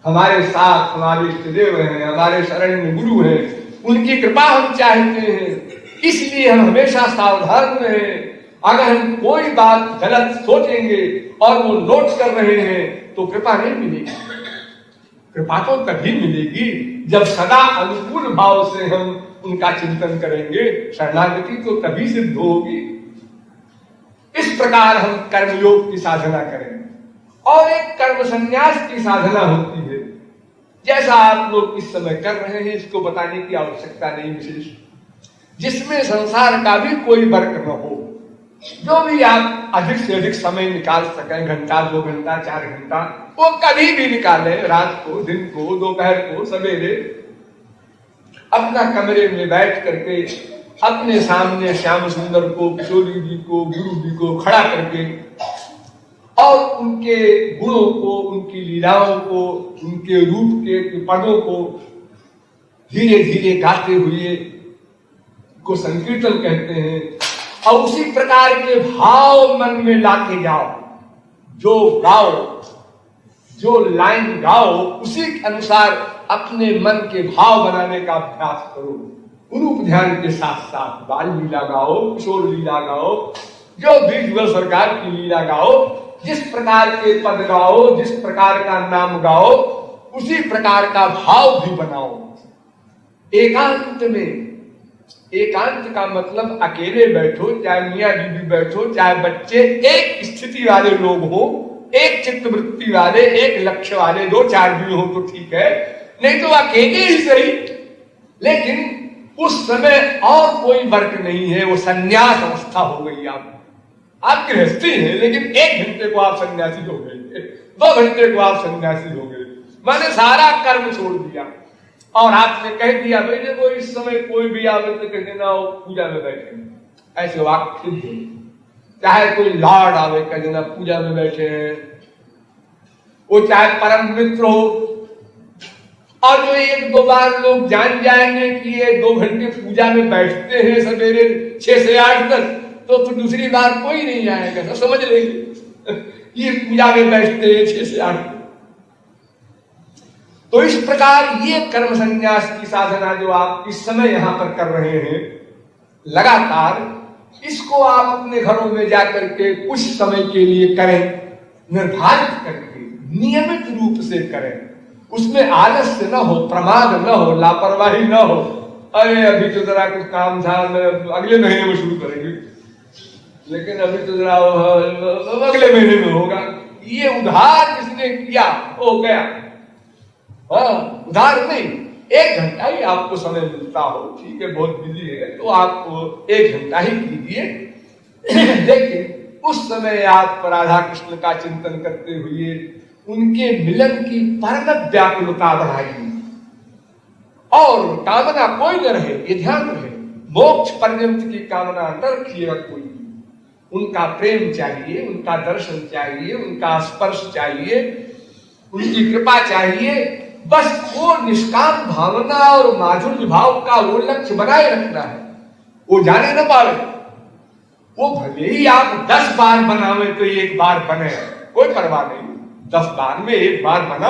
हमारे साथ हमारे इष्टदेव हैं, हमारे शरण गुरु हैं, उनकी कृपा हम चाहते हैं। इसलिए हम हमेशा सावधान रहें। अगर हम कोई बात गलत सोचेंगे और वो नोट कर रहे हैं तो कृपा नहीं मिलेगी। कृपा तो तभी मिलेगी जब सदा अनुकूल भाव से हम उनका चिंतन करेंगे। शरणागति तो तभी सिद्ध होगी। इस प्रकार हम कर्मयोग की साधना करें। और एक कर्म संन्यास की साधना होती है, जैसा आप लोग इस समय कर रहे हैं, इसको बताने की आवश्यकता नहीं विशेष, जिसमें संसार का भी कोई वर्क न हो। जो भी आप अधिक से अधिक समय निकाल सकें, घंटा 2 घंटा 4 घंटा, वो कभी भी निकालें, रात को, दिन को, दोपहर को, सवेरे, अपना कमरे में बैठ करके अपने सामने श्याम सुंदर को, किशोरी जी को, गुरु जी को खड़ा करके और उनके गुणों को, उनकी लीलाओं को, उनके रूप के पदों को धीरे धीरे गाते हुए को संकीर्तन कहते हैं। और उसी प्रकार के भाव मन में लाके जाओ। जो गाओ, जो लाइन गाओ, उसी के अनुसार अपने मन के भाव बनाने का अभ्यास करो। रूप ध्यान के साथ साथ बाल लीला गाओ, किशोर लीला गाओ, जो बीजवल सरकार की लीला गाओ, जिस प्रकार के पद गाओ, जिस प्रकार का नाम गाओ, उसी प्रकार का भाव भी बनाओ। एकांत में, एकांत का मतलब अकेले बैठो, चाहे मियाँ बीबी बैठो, चाहे बच्चे, एक स्थिति वाले लोग हो, एक चित्तवृत्ति वाले, एक लक्ष्य वाले, 2-4 भी हो तो ठीक है, नहीं तो अकेले ही सही। लेकिन उस समय और कोई वर्क नहीं है, वो संन्यास अवस्था हो गई। आप गृहस्थी है, लेकिन 1 घंटे को आप सन्यासी हो गए, 2 घंटे को आप सन्यासी हो गए, मैंने सारा कर्म छोड़ दिया। और आपने कह दिया भाई देखो इस समय कोई भी आवे तो कह देना पूजा में बैठे, ऐसे वाक्य थे। चाहे कोई लॉर्ड आवे कह देना पूजा में बैठे हैं, वो चाहे परम मित्र हो। और जो 1-2 बार लोग जान जाएंगे कि ये 2 घंटे पूजा में बैठते हैं सवेरे 6 से 8 तक, तो फिर दूसरी बार कोई नहीं आएगा, सब समझ लेंगे ये पूजा में बैठते हैं 6 से 8 तक। तो इस प्रकार ये कर्म संन्यास की साधना जो आप इस समय यहां पर कर रहे हैं लगातार, इसको आप अपने घरों में जाकर के कुछ समय के लिए करें, निर्धारित करके नियमित रूप से करें। उसमें आलस्य न हो, प्रमाद न हो, लापरवाही न हो। अरे अभी तो जरा कुछ काम था, अगले महीने में शुरू करेंगे, लेकिन अभी तो जरा अगले महीने में होगा। ये उधार जिसने किया हो गया, उधार नहीं। 1 घंटा ही आपको समय मिलता हो, ठीक है, बहुत बिजी है तो आप 1 घंटा ही कीजिए, लेकिन उस समय आप राधा कृष्ण का चिंतन करते हुए उनके मिलन की परम व्याकुलता बढ़ाइए। और कामना कोई न रहे, ये ध्यान रहे, मोक्ष पर्यंत की कामना न रखिएगा कोई। उनका प्रेम चाहिए, उनका दर्शन चाहिए, उनका स्पर्श चाहिए, उनकी कृपा चाहिए। बस वो निष्काम भावना और माधुर्य भाव का वो लक्ष्य बनाए रखना है। वो जाने न पावे, वो भले ही आप 10 बार बनावे तो 1 बार बने, कोई परवाह नहीं। 10 बार में 1 बार बना,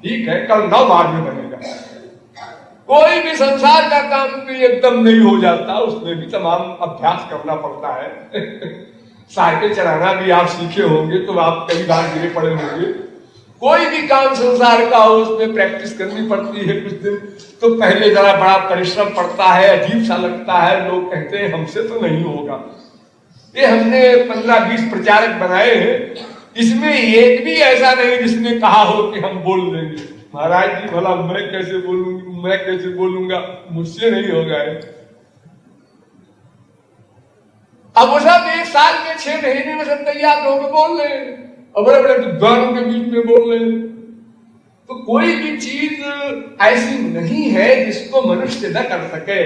ठीक है, कल 9 बार में बनेगा। कोई भी संसार का काम भी एकदम नहीं हो जाता, उसमें भी तमाम अभ्यास करना पड़ता है। साइकिल चलाना भी आप सीखे होंगे तो आप कई बार गिरे पड़े होंगे। कोई भी काम संसार का हो उसमें प्रैक्टिस करनी पड़ती है। कुछ दिन तो पहले जरा बड़ा परिश्रम पड़ता है, अजीब सा लगता है, लोग कहते हैं हमसे तो नहीं होगा। ये हमने 15-20 प्रचारक बनाए हैं, इसमें एक भी ऐसा नहीं जिसने कहा हो कि हम बोल लेंगे। महाराज जी भला मैं कैसे बोलूंगा, मुझसे नहीं होगा। अब वो सब 1 साल के 6 महीने में सब तैयार होकर बोल रहे हैं, और बड़े बड़े विद्वानों के बीच में बोल रहे हैं। तो कोई भी चीज ऐसी नहीं है जिसको मनुष्य न कर सके।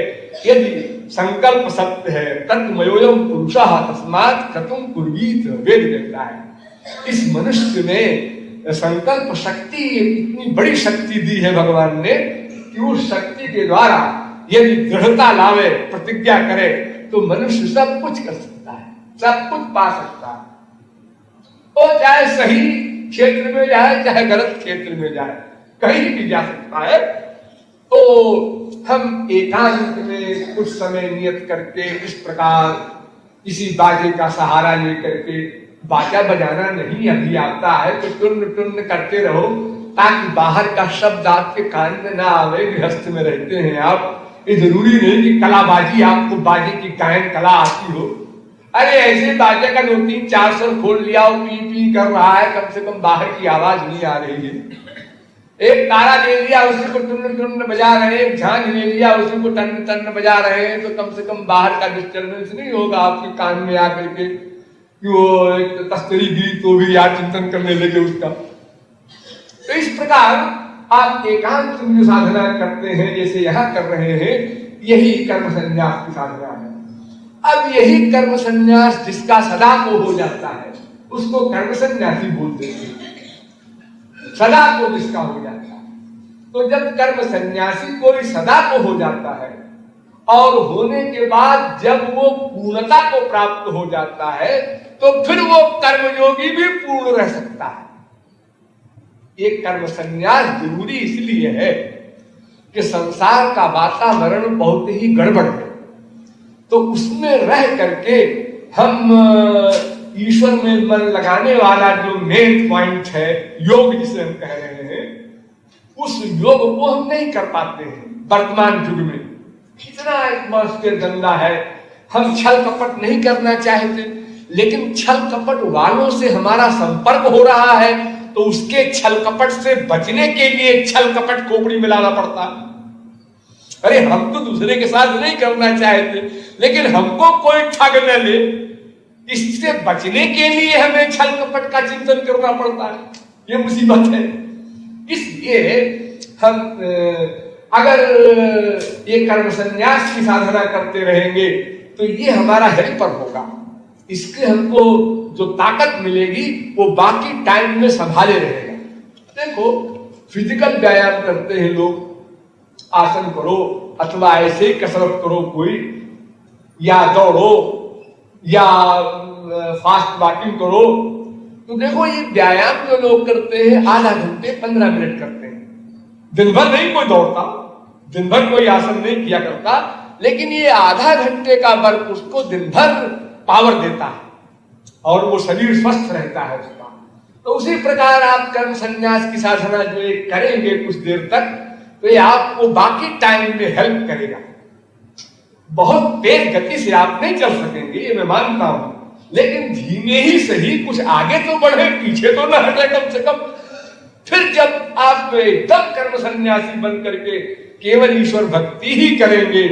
यदि संकल्प सत्य है, तत्मयोयम पुरुषः तस्मात् क्रतुम् कुर्वीत, वेद कहता है। इस मनुष्य में संकल्प शक्ति, इतनी बड़ी शक्ति दी है भगवान ने कि उस शक्ति के द्वारा यदि दृढ़ता लावे, प्रतिज्ञा करे, तो मनुष्य सब कुछ कर सकता है। सब कुछ पा सकता है। वो चाहे सही क्षेत्र में जाए चाहे गलत क्षेत्र में जाए, कहीं भी जा सकता है। तो हम एकांत में कुछ समय नियत करके इस प्रकार किसी बाजे का सहारा लेकर के, बाजा बजाना नहीं अभी आता है तो टुन्न टुन्न करते रहो ताकि बाहर का शब्द आपके कान में ना आवे। गृहस्थ में रहते हैं आप, ये जरूरी नहीं कि कलाबाजी आपको बाजे की गायन कला आती हो। अरे ऐसे बाजे का 2-3-4 सुर खोल लिया, वो पी पी कर रहा है, कम से कम बाहर की आवाज नहीं आ रही है। एक तारा ले लिया, उसी को टुन्न टुन्न बजा रहे हैं, एक झांझ ले लिया, उसी को टन्न टन्न बजा रहे हैं, तो कम से कम बाहर का डिस्टर्बेंस नहीं होगा आपके कान में आकर के कि वो एक तस्तरी गिरी तो भी यार चिंतन करने लगे उसका। तो इस प्रकार आप एकांत में जो साधना करते हैं, जैसे यहाँ कर रहे हैं, यही कर्म संन्यास की साधना है। अब यही कर्म संन्यास जिसका सदा को हो जाता है उसको कर्म संन्यासी बोलते हैं। सदा को जिसका हो जाता है, तो जब कर्म संन्यासी कोई सदा को हो जाता है और होने के बाद जब वो पूर्णता को प्राप्त हो जाता है तो फिर वो कर्मयोगी भी पूर्ण रह सकता है। ये कर्म संन्यास जरूरी इसलिए है कि संसार का वातावरण बहुत ही गड़बड़ है, तो उसमें रह करके हम ईश्वर में मन लगाने वाला जो मेन पॉइंट है, योग जिसे हम कह रहे हैं, उस योग को हम नहीं कर पाते हैं। वर्तमान युग में कितना एटमॉस्फेयर गंदा है, हम छल कपट नहीं करना चाहते, लेकिन छल कपट वालों से हमारा संपर्क हो रहा है तो उसके छल कपट से बचने के लिए छल कपट खोपड़ी में लाना पड़ता है। अरे हम तो दूसरे के साथ नहीं करना चाहते, लेकिन हमको कोई ठग न ले, इससे बचने के लिए हमें छल कपट का चिंतन करना पड़ता है। ये मुसीबत है। इसलिए हम अगर ये कर्म संन्यास की साधना करते रहेंगे तो ये हमारा हेल्पर होगा। इसके हमको जो ताकत मिलेगी वो बाकी टाइम में संभाले रहेगा। देखो, फिजिकल व्यायाम करते हैं लोग, आसन करो अथवा ऐसे ही कसरत करो कोई, या दौड़ो या फास्ट वॉकिंग करो, तो देखो ये व्यायाम जो लोग करते हैं आधा घंटे 15 मिनट करते हैं। दिन भर नहीं कोई दौड़ता, दिन भर कोई आसन नहीं किया करता, लेकिन ये आधा घंटे का वर्क उसको दिन भर पावर देता है और वो शरीर स्वस्थ रहता है उसका। तो उसी प्रकार आप कर्म संन्यास की साधना जो एक करेंगे कुछ देर तक, तो ये आपको बाकी टाइम में हेल्प करेगा। बहुत तेज गति से आप नहीं चल सकेंगे, ये मैं मानता हूं, लेकिन धीमे ही सही कुछ आगे तो बढ़े, पीछे तो न हटे कम से कम। फिर जब आप एकदम कर्म सन्यासी बन करके केवल ईश्वर भक्ति ही करेंगे,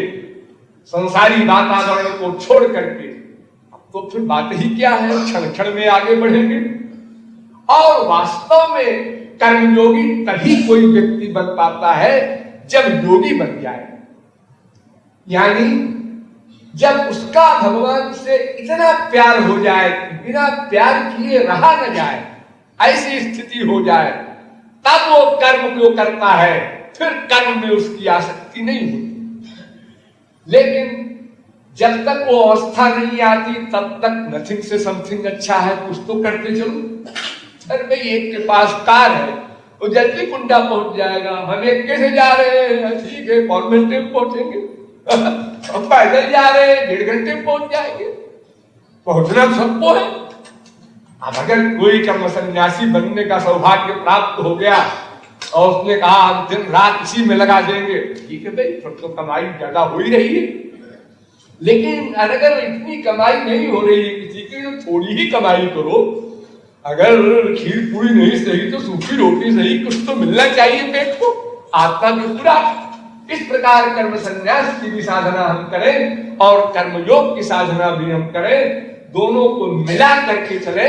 संसारी वातावरण को छोड़ करके, तो फिर बात ही क्या है, क्षण क्षण में आगे बढ़ेंगे। और वास्तव में कर्मयोगी तभी कोई व्यक्ति बन पाता है जब योगी बन जाए, यानी जब उसका भगवान से इतना प्यार हो जाए बिना प्यार किए रहा न जाए, ऐसी स्थिति हो जाए, तब वो कर्म जो करता है फिर कर्म में उसकी आसक्ति नहीं होती। लेकिन जब तक वो अवस्था नहीं आती तब तक नथिंग से समथिंग अच्छा है, कुछ तो करते चलो। अरे भाई एक के पास कार है, वो जल्दी कुंडा पहुंच जाएगा, हम एक कैसे जा रहे हैं, ठीक है गवर्नमेंट में पहुंचेंगे, हम पैदल जा रहे हैं 1.5 घंटे में पहुंच जाएंगे, पहुंचना सबको है। अब अगर कोई कर्म सन्यासी बनने का सौभाग्य प्राप्त हो गया और उसने कहा हम दिन रात इसी में लगा देंगे, ठीक है भाई, फिर तो कमाई ज्यादा हो ही रही है। लेकिन अगर इतनी कमाई नहीं हो रही है किसी की, तो थोड़ी ही कमाई करो। अगर खीर पूरी नहीं सही तो सूखी रोटी सही, कुछ तो मिलना चाहिए पेट को, आत्मा भी पूरा। इस प्रकार कर्म संन्यास की भी साधना हम करें और कर्मयोग की साधना भी हम करें, दोनों को मिला करके चले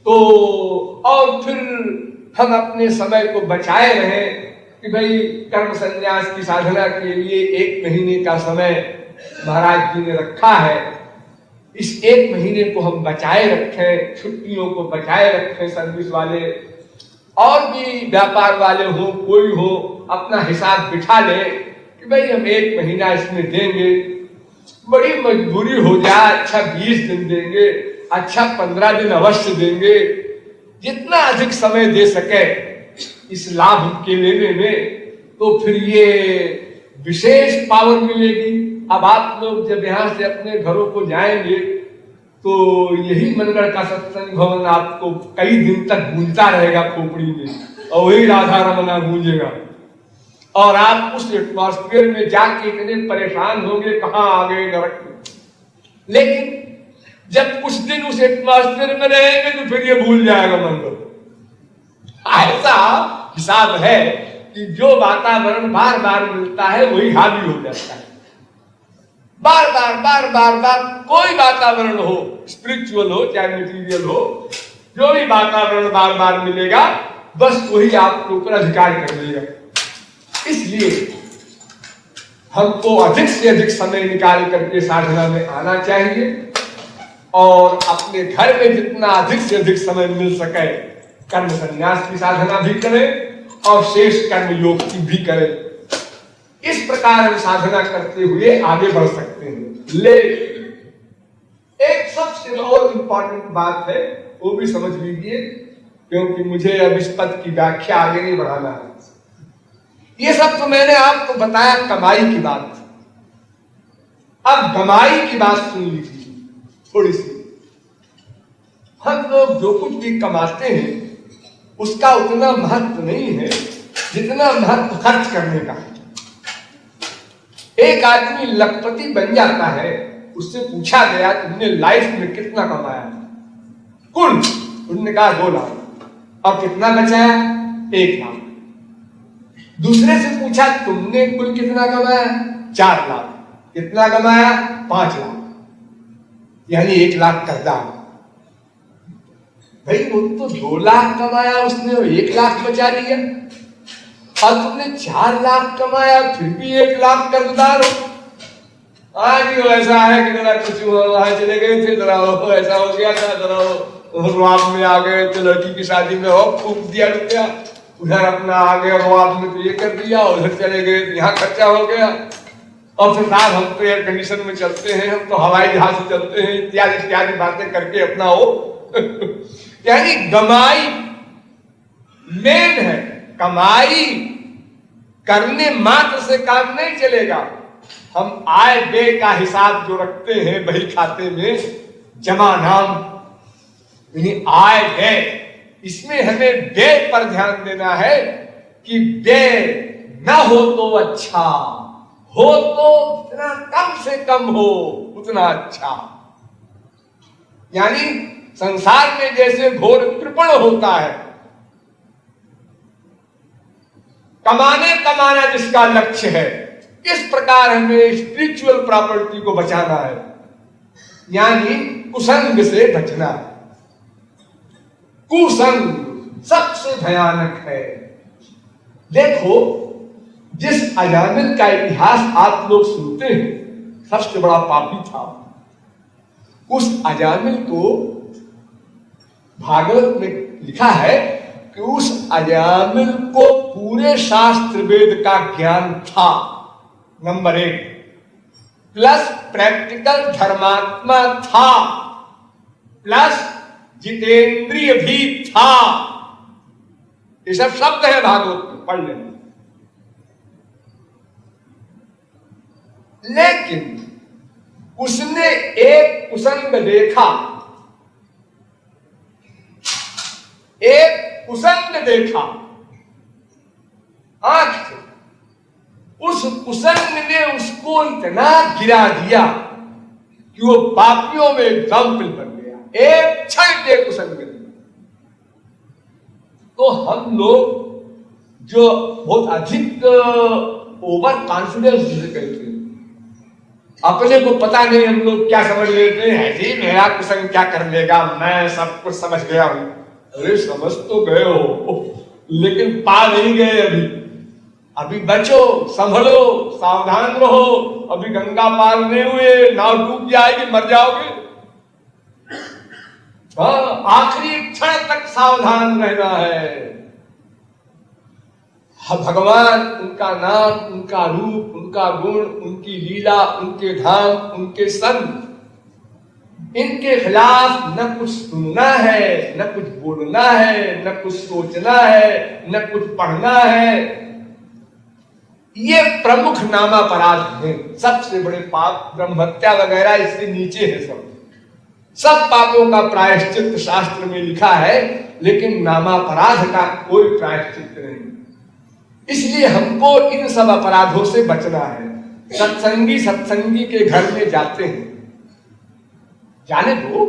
तो, और फिर हम अपने समय को बचाए रहें कि भाई कर्म संन्यास की साधना के लिए 1 महीने का समय महाराज जी ने रखा है, इस 1 महीने को हम बचाए रखें, छुट्टियों को बचाए रखें। सर्विस वाले और भी व्यापार वाले हो, कोई हो, अपना हिसाब बिठा ले कि भाई हम 1 महीना इसमें देंगे। बड़ी मजबूरी हो जाए, अच्छा 20 दिन देंगे, अच्छा 15 दिन अवश्य देंगे, जितना अधिक समय दे सके इस लाभ के लेने में, तो फिर ये विशेष पावर मिलेगी। अब आप लोग जब यहां से अपने घरों को जाएंगे तो यही मनगढ़ का सत्संग भवन आपको कई दिन तक गूंजता रहेगा खोपड़ी में, और वही राधा रमना गूंजेगा, और आप उस एटमॉस्फेयर में जाके इतने परेशान होंगे, कहां आ गए नरक में। लेकिन जब कुछ दिन उस एटमॉस्फेयर में रहेंगे तो फिर ये भूल जाएगा मन को। ऐसा हिसाब है कि जो वातावरण बार बार मिलता है वही हावी हो जाता है। बार बार बार बार बार कोई वातावरण हो, स्पिरिचुअल हो चाहे मटीरियल हो, जो भी वातावरण बार बार मिलेगा बस वही आपके ऊपर अधिकार कर लेगा। इसलिए हमको अधिक से अधिक समय निकाल करके साधना में आना चाहिए, और अपने घर में जितना अधिक से अधिक समय मिल सके कर्म संन्यास की साधना भी करें और शेष कर्म योग की भी करें। इस प्रकार हम साधना करते हुए आगे बढ़ सकते हैं। लेकिन एक सबसे और इंपॉर्टेंट बात है, वो भी समझ लीजिए, क्योंकि मुझे अब इस पद की व्याख्या आगे नहीं बढ़ाना है। ये सब तो मैंने आपको बताया कमाई की बात, अब गमाई की बात सुन लीजिए थोड़ी सी। हम लोग जो कुछ भी कमाते हैं उसका उतना महत्व नहीं है जितना महत्व खर्च करने का। एक आदमी लखपति बन जाता है, उससे पूछा गया तुमने लाइफ में कितना कमाया, कुल उन्होंने कहा 2 लाख, और कितना बचाया 1 लाख। दूसरे से पूछा तुमने कुल कितना कमाया, 4 लाख, कितना कमाया 5 लाख, यानी 1 लाख कर्जा। भाई वो तो 2 लाख कमाया उसने, 1 लाख बचा लिया, और तुमने 4 लाख कमाया फिर भी 1 लाख कर्जदार हो। आज वो ऐसा है कि जरा कुछ वहां चले गए थे, जरा ऐसा हो गया था, जरा रुआब में आ गए तो लड़की की शादी में हो फूक दिया रुपया, उधर अपना आ गए रुआब में तो ये कर दिया, उधर चले गए तो यहाँ खर्चा हो गया, और फिर साहब हम तो एयर कंडीशन में चलते हैं, हम तो हवाई जहाज से चलते हैं, इत्यादि इत्यादि बातें करके अपना हो यानी गमाई मेन है। कमाई करने मात्र से काम नहीं चलेगा। हम आय व्यय का हिसाब जो रखते हैं बही खाते में जमा नाम, यानी आय व्यय, इसमें हमें व्यय पर ध्यान देना है कि व्यय न हो तो अच्छा हो, तो जितना कम से कम हो उतना अच्छा। यानी संसार में जैसे घोर कृपण होता है, कमाने कमाना जिसका लक्ष्य है, इस प्रकार हमें स्पिरिचुअल प्रॉपर्टी को बचाना है, यानी कुसंग से बचना। कुसंग सबसे भयानक है। देखो, जिस अजामिल का इतिहास आप लोग सुनते हैं, सबसे बड़ा पापी था, उस अजामिल को भागवत में लिखा है कि उस अजामिल को पूरे शास्त्र वेद का ज्ञान था, नंबर 1, प्लस प्रैक्टिकल धर्मात्मा था, प्लस जितेंद्रिय भी था। ये सब शब्द है भागवत में, पढ़ लेना। लेकिन उसने एक कुसंग देखा, एक कुसंग देखा आंख से। उस कुसंग ने उसको इतना गिरा दिया कि वो पापियों में एग्जाम्पल बन गया, एक क्षण के कुसंग ने। तो हम लोग जो बहुत अधिक ओवर कॉन्फिडेंस जिसे कहते हैं, अपने को पता नहीं हम लोग क्या समझ लेते हैं, जी मेरा कुसंग क्या कर लेगा, मैं सब कुछ समझ गया हूं। अरे समझ तो गए हो, लेकिन पा नहीं गए अभी। अभी बचो, संभलो, सावधान रहो, अभी गंगा पार नहीं हुए, नाव डूब जाएगी, मर जाओगे। हाँ, आखिरी क्षण तक सावधान रहना है। भगवान, उनका नाम, उनका रूप, उनका गुण, उनकी लीला, उनके धाम, उनके संत, इनके खिलाफ न कुछ सुनना है, न कुछ बोलना है, न कुछ सोचना है, न कुछ पढ़ना है। ये प्रमुख नामापराध हैं। सबसे बड़े पाप ब्रह्म हत्या वगैरह इससे नीचे है। सब पापों का प्रायश्चित शास्त्र में लिखा है, लेकिन नामापराध का कोई प्रायश्चित नहीं। इसलिए हमको इन सब अपराधों से बचना है। सत्संगी के घर में जाते हैं, जाने दो,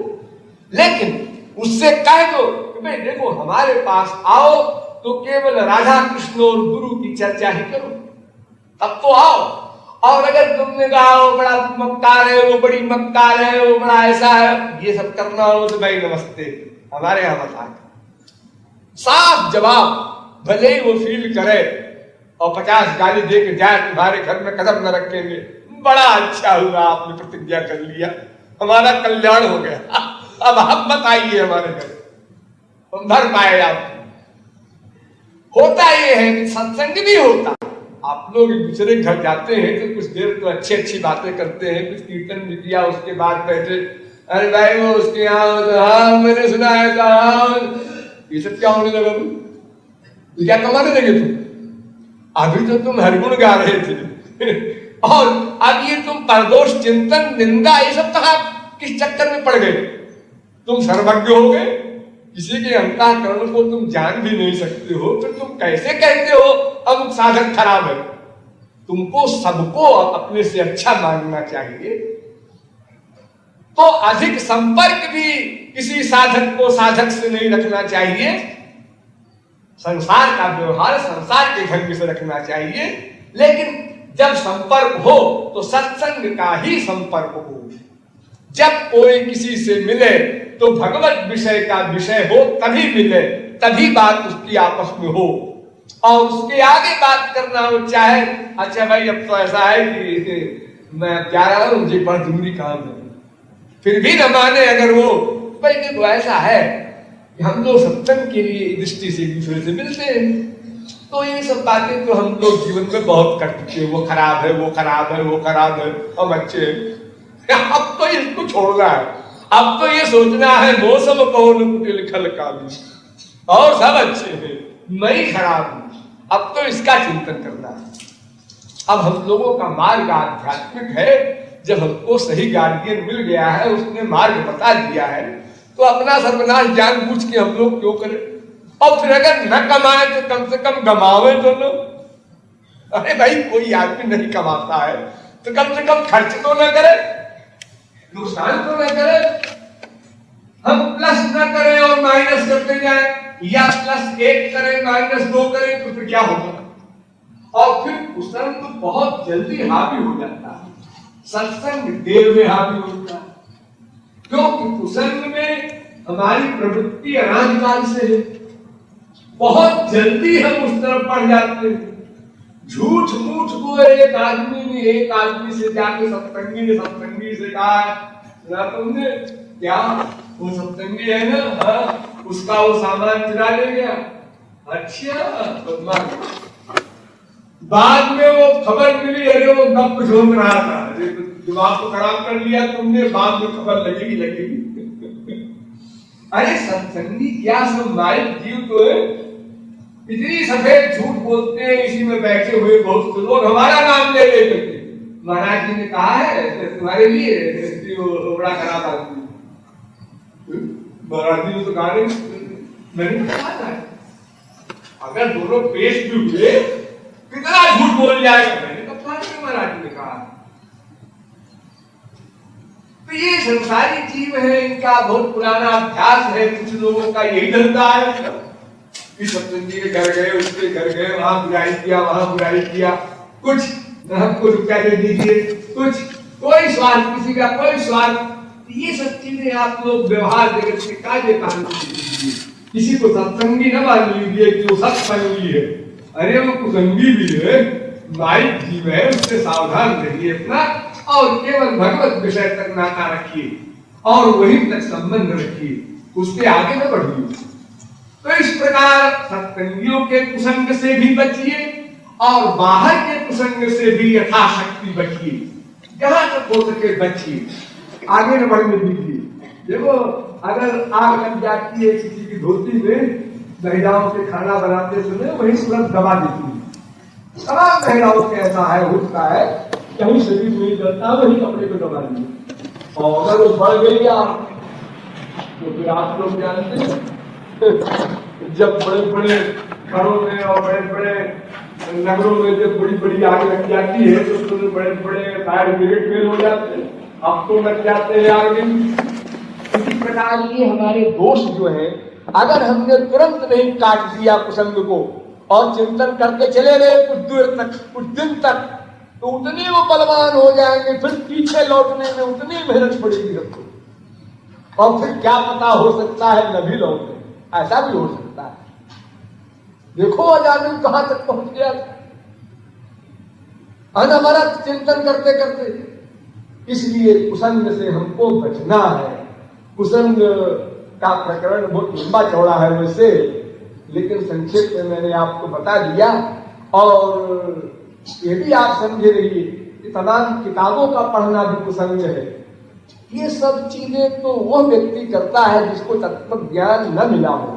लेकिन उससे कह दो कि भाई देखो, हमारे पास आओ तो केवल राधा कृष्ण और गुरु की चर्चा ही करो, तब तो आओ। और अगर तुमने कहा वो बड़ा मक्कार है, वो बड़ी मक्कार है, वो बड़ा ऐसा है, ये सब करना हो तो भाई नमस्ते, हमारे यहां मत आए। साफ जवाब, भले ही वो फील करे और 50 गाली दे के जाए, तुम्हारे घर में कदम न रखेंगे, बड़ा अच्छा हुआ आपने प्रतिज्ञा कर लिया, हमारा कल्याण हो गया, अब आप मत आइए हमारे घर, हम भर पाए आप। होता ये है कि सत्संग भी होता, आप लोग एक दूसरे घर जाते हैं तो कुछ देर तो अच्छी अच्छी बातें करते हैं, कुछ कीर्तन भी किया, उसके बाद बैठे, अरे भाई वो उसके यहाँ, हाँ मैंने सुना है, ये सब क्या होने लगा, तुम क्या कमाने लगे तुम? अभी तो तुम हरिगुण गा रहे थे और अब ये तुम परदोष चिंतन निंदा ये सब कहा, किस चक्कर में पड़ गए? तुम सर्वज्ञ हो गए, किसी के अंतःकरण को तुम जान भी नहीं सकते हो, तो तुम कैसे कहते हो अब साधक खराब है? तुमको सबको अपने से अच्छा मानना चाहिए। तो अधिक संपर्क भी किसी साधक को साधक से नहीं रखना चाहिए। संसार का व्यवहार संसार के ढंग से रखना चाहिए, लेकिन जब संपर्क हो तो सत्संग का ही संपर्क हो। जब कोई किसी से मिले तो भगवत विषय का विषय हो, तभी मिले, तभी बात उसकी आपस में हो। और उसके आगे बात करना हो, चाहे अच्छा भाई अब तो ऐसा है कि मैं जा रहा हूं, मुझे बड़ा जरूरी काम है, फिर भी न माने अगर वो, भाई देखो ऐसा है कि हम लोग सत्संग के लिए दृष्टि से एक दूसरे से मिलते हैं, तो ये सब बातें तो हम लोग जीवन में बहुत कर चुके हैं, वो खराब है, वो खराब है, वो खराब है, हम अच्छे हैं। अब तो इसको छोड़ना है, अब तो ये सोचना है मौसम कौन कुटिल खल काली, और सब अच्छे हैं, मैं ही खराब हूं। अब तो इसका चिंतन करना है। अब हम लोगों का मार्ग आध्यात्मिक है, जब हमको सही गार्डियन मिल गया है, उसने मार्ग बता दिया है, तो अपना सर्वनाश जानबूझ के हम लोग क्यों करें? और फिर अगर न कमाए तो कम से कम गमावे तो लो। अरे भाई कोई आदमी नहीं कमाता है तो कम से कम खर्च तो न करे, नुकसान तो न करे। हम प्लस न करें और माइनस करते जाए, या +1 करें -2 करें, तो फिर क्या होगा? और फिर कुसंग तो बहुत जल्दी हावी हो जाता है, सत्संग देर में हावी होता है, क्योंकि कुसंग में हमारी प्रवृत्ति अनादिकाल से है, बहुत जल्दी हम उस तरफ बढ़ जाते हैं। झूठ मूठ को एक आदमी से जाके सत्संगी से कहा, सुना तुमने क्या वो सत्संगी है ना, हाँ, उसका वो सामान चुरा ले गया। अच्छा, बाद में वो खबर मिली, अरे वो गप झोंक रहा था, दिमाग को खराब कर लिया तुमने, बाद में खबर लगेगी। अरे सत्संगी क्या सब माइक जीव तो है, इतनी सफेद झूठ बोलते हैं, इसी में बैठे हुए बहुत से लोग हमारा नाम ले लेते। महाराज जी ने कहा है तुम्हारे लिए वो बड़ा खराब आदमी, महाराज जी ने तो कहा नहीं, मैंने कहा था अगर दोनों पेश भी हुए कितना झूठ बोल जाएगा, मैंने कहा महाराज जी ने कहा। तो ये संसारी जीव है, इनका बहुत पुराना अभ्यास है, कुछ लोगों का यही धंधा है, इस सत्संगी के घर गए, उसके घर गए, वहां बुराई किया, वहां बुराई किया, कुछ हमको रुपया दे दीजिए, कुछ कोई स्वार्थ, किसी का कोई स्वार्थ। ये सब चीजें आप लोग व्यवहार जगत के कायदे कानून कीजिए, किसी को सत्संगी न मान लीजिए कि वो सत्संगी है, अरे वो कुसंगी भी है, माइक जीव है, उससे सावधान रहिए अपना, और केवल भगवत विषय तक नाता रखिए और वही तक संबंध रखिए, उसके आगे न बढ़िए। तो इस प्रकार सत्संगियों के कुसंग से भी बचिए और बाहर के कुसंग से भी यथाशक्ति बचिए, जहां तक हो सके बचिए, आगे न बढ़ने दीजिए। देखो अगर आग लग जाती है किसी की धोती में, महिलाओं के खाना बनाते समय वही तुरंत दबा देती है। तमाम महिलाओं के ऐसा है, होता है, कहीं शरीर नहीं जलता वही कपड़े को दबा दिए, और अगर वो बढ़ गई आप तो फिर आप लोग जानते हैं जब बड़े बड़े घरों में और बड़े बड़े नगरों में जब बड़ी बड़ी आग लग जाती है तो उसमें बड़े बड़े फायर ब्रिगेड फेल हो जाते हैं, अब तो लग जाते हैं आगे। इसी प्रकार ये हमारे दोष जो है, अगर हमने तुरंत नहीं काट दिया कुसंग को और चिंतन करके चले गए कुछ देर तक, कुछ दिन तक, तो उतने वो बलवान हो जाएंगे, फिर पीछे लौटने में उतनी मेहनत पड़ेगी हमको, और फिर क्या पता हो सकता है न भी लौटे, ऐसा भी हो सकता है। देखो आजादी कहां तक पहुंच गया, अनवरत चिंतन करते करते। इसलिए कुसंग से हमको बचना है। कुसंग का प्रकरण बहुत लंबा चौड़ा है वैसे, लेकिन संक्षेप में मैंने आपको बता दिया। और ये भी आप समझे रहिए कि तमाम किताबों का पढ़ना भी कुसंग है। ये सब चीजें तो वो व्यक्ति करता है जिसको तत्व ज्ञान न मिला हो,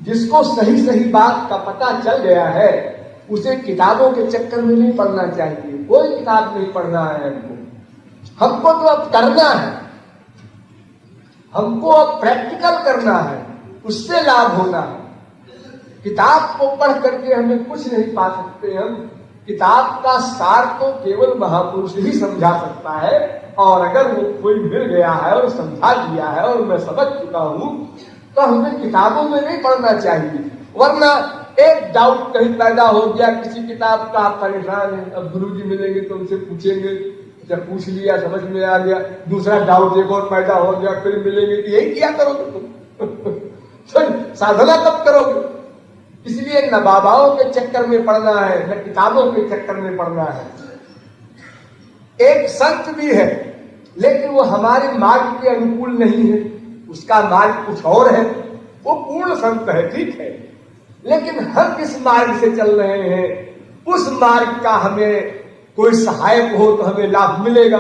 जिसको सही सही बात का पता चल गया है, उसे किताबों के चक्कर में नहीं पढ़ना चाहिए। कोई किताब नहीं पढ़ना है हमको तो अब करना है, हमको अब प्रैक्टिकल करना है, उससे लाभ होना है। किताब को पढ़ करके हमें कुछ नहीं पा सकते हम। किताब का सार तो केवल महापुरुष ही समझा सकता है, और अगर वो कोई मिल गया है और समझा दिया है और मैं समझ चुका हूं, तो हमें किताबों में नहीं पढ़ना चाहिए। वरना एक डाउट कहीं पैदा हो गया किसी किताब का, आप परेशान है, अब गुरुजी मिलेंगे तो उनसे पूछेंगे, जब पूछ लिया समझ में आ गया, दूसरा डाउट एक और पैदा हो गया, फिर मिलेंगे कि यही क्या करोगे तुम साधना कब करोगे? इसलिए न बाबाओं के चक्कर में पढ़ना है, न किताबों के चक्कर में पढ़ना है। एक संत भी है, लेकिन वो हमारे मार्ग के अनुकूल नहीं है, उसका मार्ग कुछ और है, वो पूर्ण संत है, ठीक है, लेकिन हम किस मार्ग से चल रहे हैं, उस मार्ग का हमें कोई सहायक हो तो हमें लाभ मिलेगा।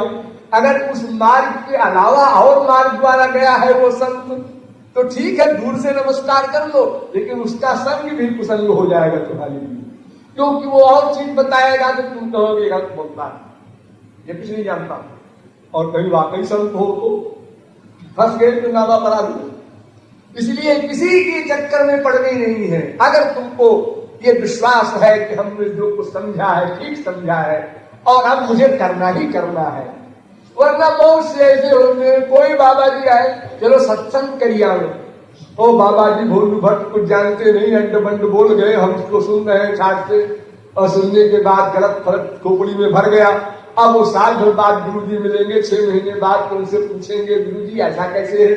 अगर उस मार्ग के अलावा और मार्ग द्वारा गया है वो संत, तो ठीक है, दूर से नमस्कार कर लो, लेकिन उसका संग भी कुसंग हो जाएगा तुम्हारे लिए, क्योंकि वो और चीज बताएगा तो तुम कहोगे गलत बोलता है, ये कुछ नहीं जानता, और कहीं वाकई संत हो तो फंस गए तो नावा बना दो। इसलिए किसी के चक्कर में पड़नी नहीं है। अगर तुमको ये विश्वास है कि हमने जो कुछ समझा है ठीक समझा है और अब मुझे करना ही करना है, वरना बहुत से ऐसे होंगे, कोई बाबा जी आए, चलो सत्संग करिए, ओ बाबा जी भोलू भट्ट कुछ जानते नहीं, अंड बंड बोल गए, हम इसको सुन रहे हैं छाट से, और सुनने के बाद गलत फलत खोपड़ी में भर गया। अब वो साल भर बाद गुरु जी मिलेंगे, 6 महीने बाद तो उनसे पूछेंगे गुरु जी ऐसा कैसे है,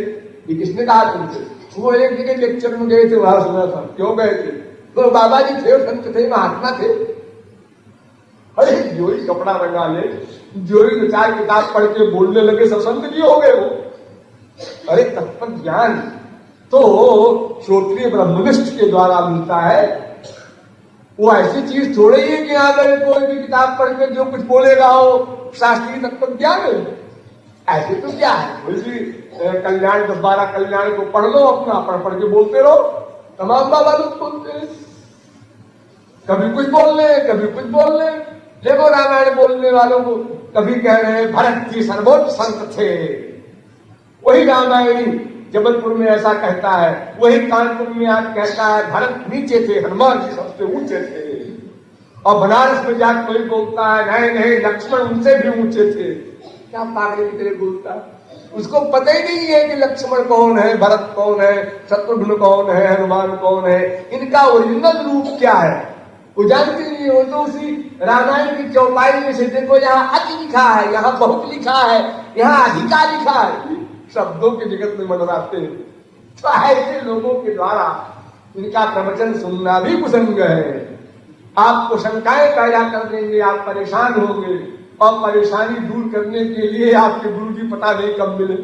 ये किसने कहा तुमसे? वो एक जगह लेक्चर में गए थे, वहां सुना था। क्यों गए थे? तो बाबा जी थे, संत थे, महात्मा थे। अरे जो ही कपड़ा रंगा ले, जो ही 2-4 किताब पढ़ के बोलने लगे, सब संत जी हो गए वो। अरे तत्व ज्ञान तो श्रोत्रिय ब्रह्मनिष्ठ के द्वारा मिलता है, वो ऐसी चीज थोड़ी है कि अगर कोई भी किताब पढ़ के जो कुछ बोलेगा हो शास्त्रीय तत्व ज्ञान है। ऐसे तो क्या है, कोई भी कल्याण 12 कल्याण को पढ़ लो, अपना पढ़ के बोलते रहो। तमाम बाबा लोग बोलते हैं, कभी कुछ बोल रहे हैं, कभी कुछ बोल रहे हैं। देखो रामायण बोलने वालों को कभी कह रहे हैं भरत जी सर्वोच्च संत थे, वही रामायणी जबलपुर में ऐसा कहता है, वही कानपुर में आज कहता है भरत नीचे थे, हनुमान जी सबसे ऊंचे थे, और बनारस में जाकर कोई बोलता है नहीं नहीं लक्ष्मण उनसे भी ऊंचे थे। क्या पागल की तरह बोलता है, उसको पता ही नहीं है कि लक्ष्मण कौन है, भरत कौन है, शत्रुघ्न कौन है, हनुमान कौन है, इनका ओरिजिनल रूप क्या है वो जानते नहीं। हो तो उसी रामायण की चौपाई में से देखो, यहाँ अति लिखा है, यहाँ बहुत लिखा है, यहाँ अधिका लिखा है, शब्दों के जगत में मंडराते हैं। तो ऐसे लोगों के द्वारा इनका प्रवचन सुनना भी कुसंग है। आपको शंकाएं पैदा कर देंगे, आप परेशान होंगे, और परेशानी दूर करने के लिए आपके गुरु जी पता नहीं कब मिले।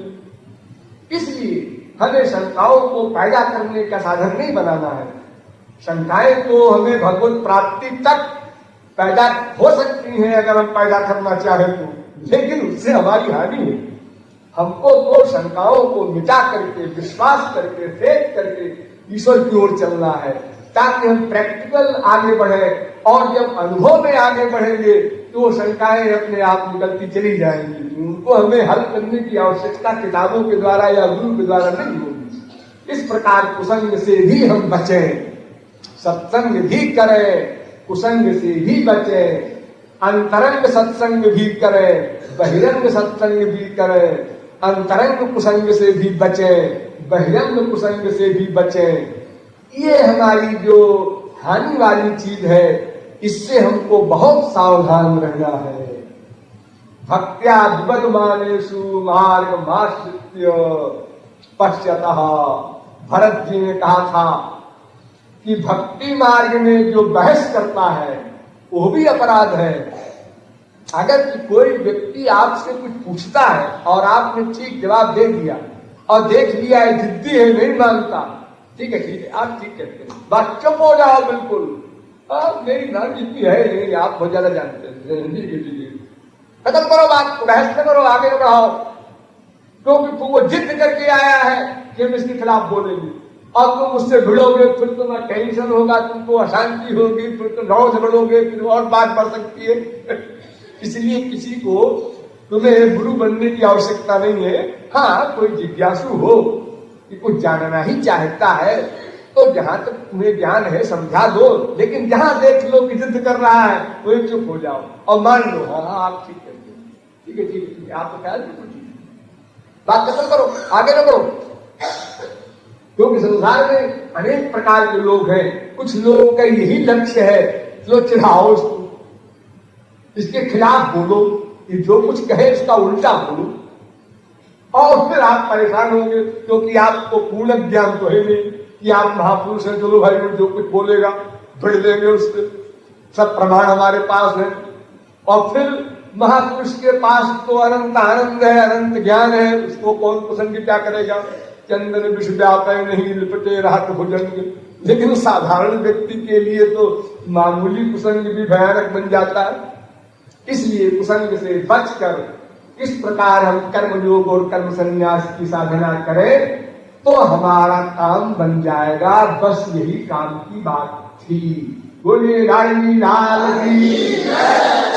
इसलिए हमें शंकाओं को पैदा करने का साधन नहीं बनाना है। शंकाएं तो हमें भगवत प्राप्ति तक पैदा हो सकती हैं अगर हम पैदा करना चाहें तो, लेकिन उससे हमारी हानि है। हमको तो शंकाओं को मिटा करके, विश्वास करके, फेथ करके ईश्वर की ओर चलना है, ताकि हम प्रैक्टिकल आगे बढ़े। और जब अनुभव में आगे बढ़ेंगे तो शंकाएं अपने आप निकलती चली जाएंगी। उनको हमें हल करने की आवश्यकता किताबों के द्वारा या गुरु के द्वारा नहीं होगी। इस प्रकार कुसंग से भी हम बचें, सत्संग भी करें, कुसंग से भी बचें, अंतरंग सत्संग भी करें, बहिरंग सत्संग भी करें, अंतरंग कुसंग से भी बचें, बहिरंग कुसंग से भी बचें। ये हमारी जो हानि वाली चीज है, इससे हमको बहुत सावधान रहना है। भक्त्या विबदमानेषु मार्गमाश्रित्य पश्यतः, भरत जी ने कहा था कि भक्ति मार्ग में जो बहस करता है वो भी अपराध है। अगर कोई व्यक्ति आपसे कुछ पूछता है और आपने ठीक जवाब दे दिया और देख लिया है जिद्दी है, नहीं मानता, ठीक है आप ठीक कहते हैं, बात चुप हो जाओ बिल्कुल। मेरी नाम जितनी है नहीं, आप बहुत ज्यादा जानते हैं, खत्म करो बात को, बहस न करो, आगे न बढ़ाओ। क्योंकि वो जिद करके आया है कि हम इसके खिलाफ बोलेंगे, और तुम उससे भिड़ोगे, फिर तुम्हें टेंशन होगा, तुमको अशांति होगी, फिर तुम लड़ो झगड़ोगे, फिर और बात बढ़ सकती है। इसलिए किसी को तुम्हें गुरु बनने की आवश्यकता नहीं है। हाँ, कोई जिज्ञासु हो कि कुछ जानना ही चाहता है तो जहां तक तुम्हें ज्ञान है समझा दो, लेकिन जहां देख लो कि जिद कर रहा है वो चुप हो जाओ और मान लो हाँ आप ठीक करते हैं, ठीक है आप तो ख्याल बिल्कुल ठीक है, बात खत्म करो, आगे न बढ़ो। क्योंकि संसार में अनेक प्रकार के लोग हैं। कुछ लोगों का यही लक्ष्य है, लो चिढ़ाओ इसको, इसके खिलाफ बोलो, ये जो कुछ कहे उसका उल्टा बोलो, और फिर आप परेशान होंगे क्योंकि आपको पूर्ण ज्ञान तो है नहीं कि आप महापुरुष हैं। चलो भाई, जो कुछ बोलेगा भिड़ लेंगे उससे, सब प्रमाण हमारे पास है। और फिर महापुरुष के पास तो अनंत आनंद है, अनंत ज्ञान है, उसको कौन पसंद क्या करेगा। चंदन विष व्यापय नहीं लिपटे रात भुजंग, लेकिन साधारण व्यक्ति के लिए तो मामूली कुसंग भी भयानक बन जाता है। इसलिए कुसंग से बचकर किस प्रकार हम कर्म योग और कर्म संन्यास की साधना करें तो हमारा काम बन जाएगा। बस यही काम की बात थी। बोलिए लाडली लाल की जय।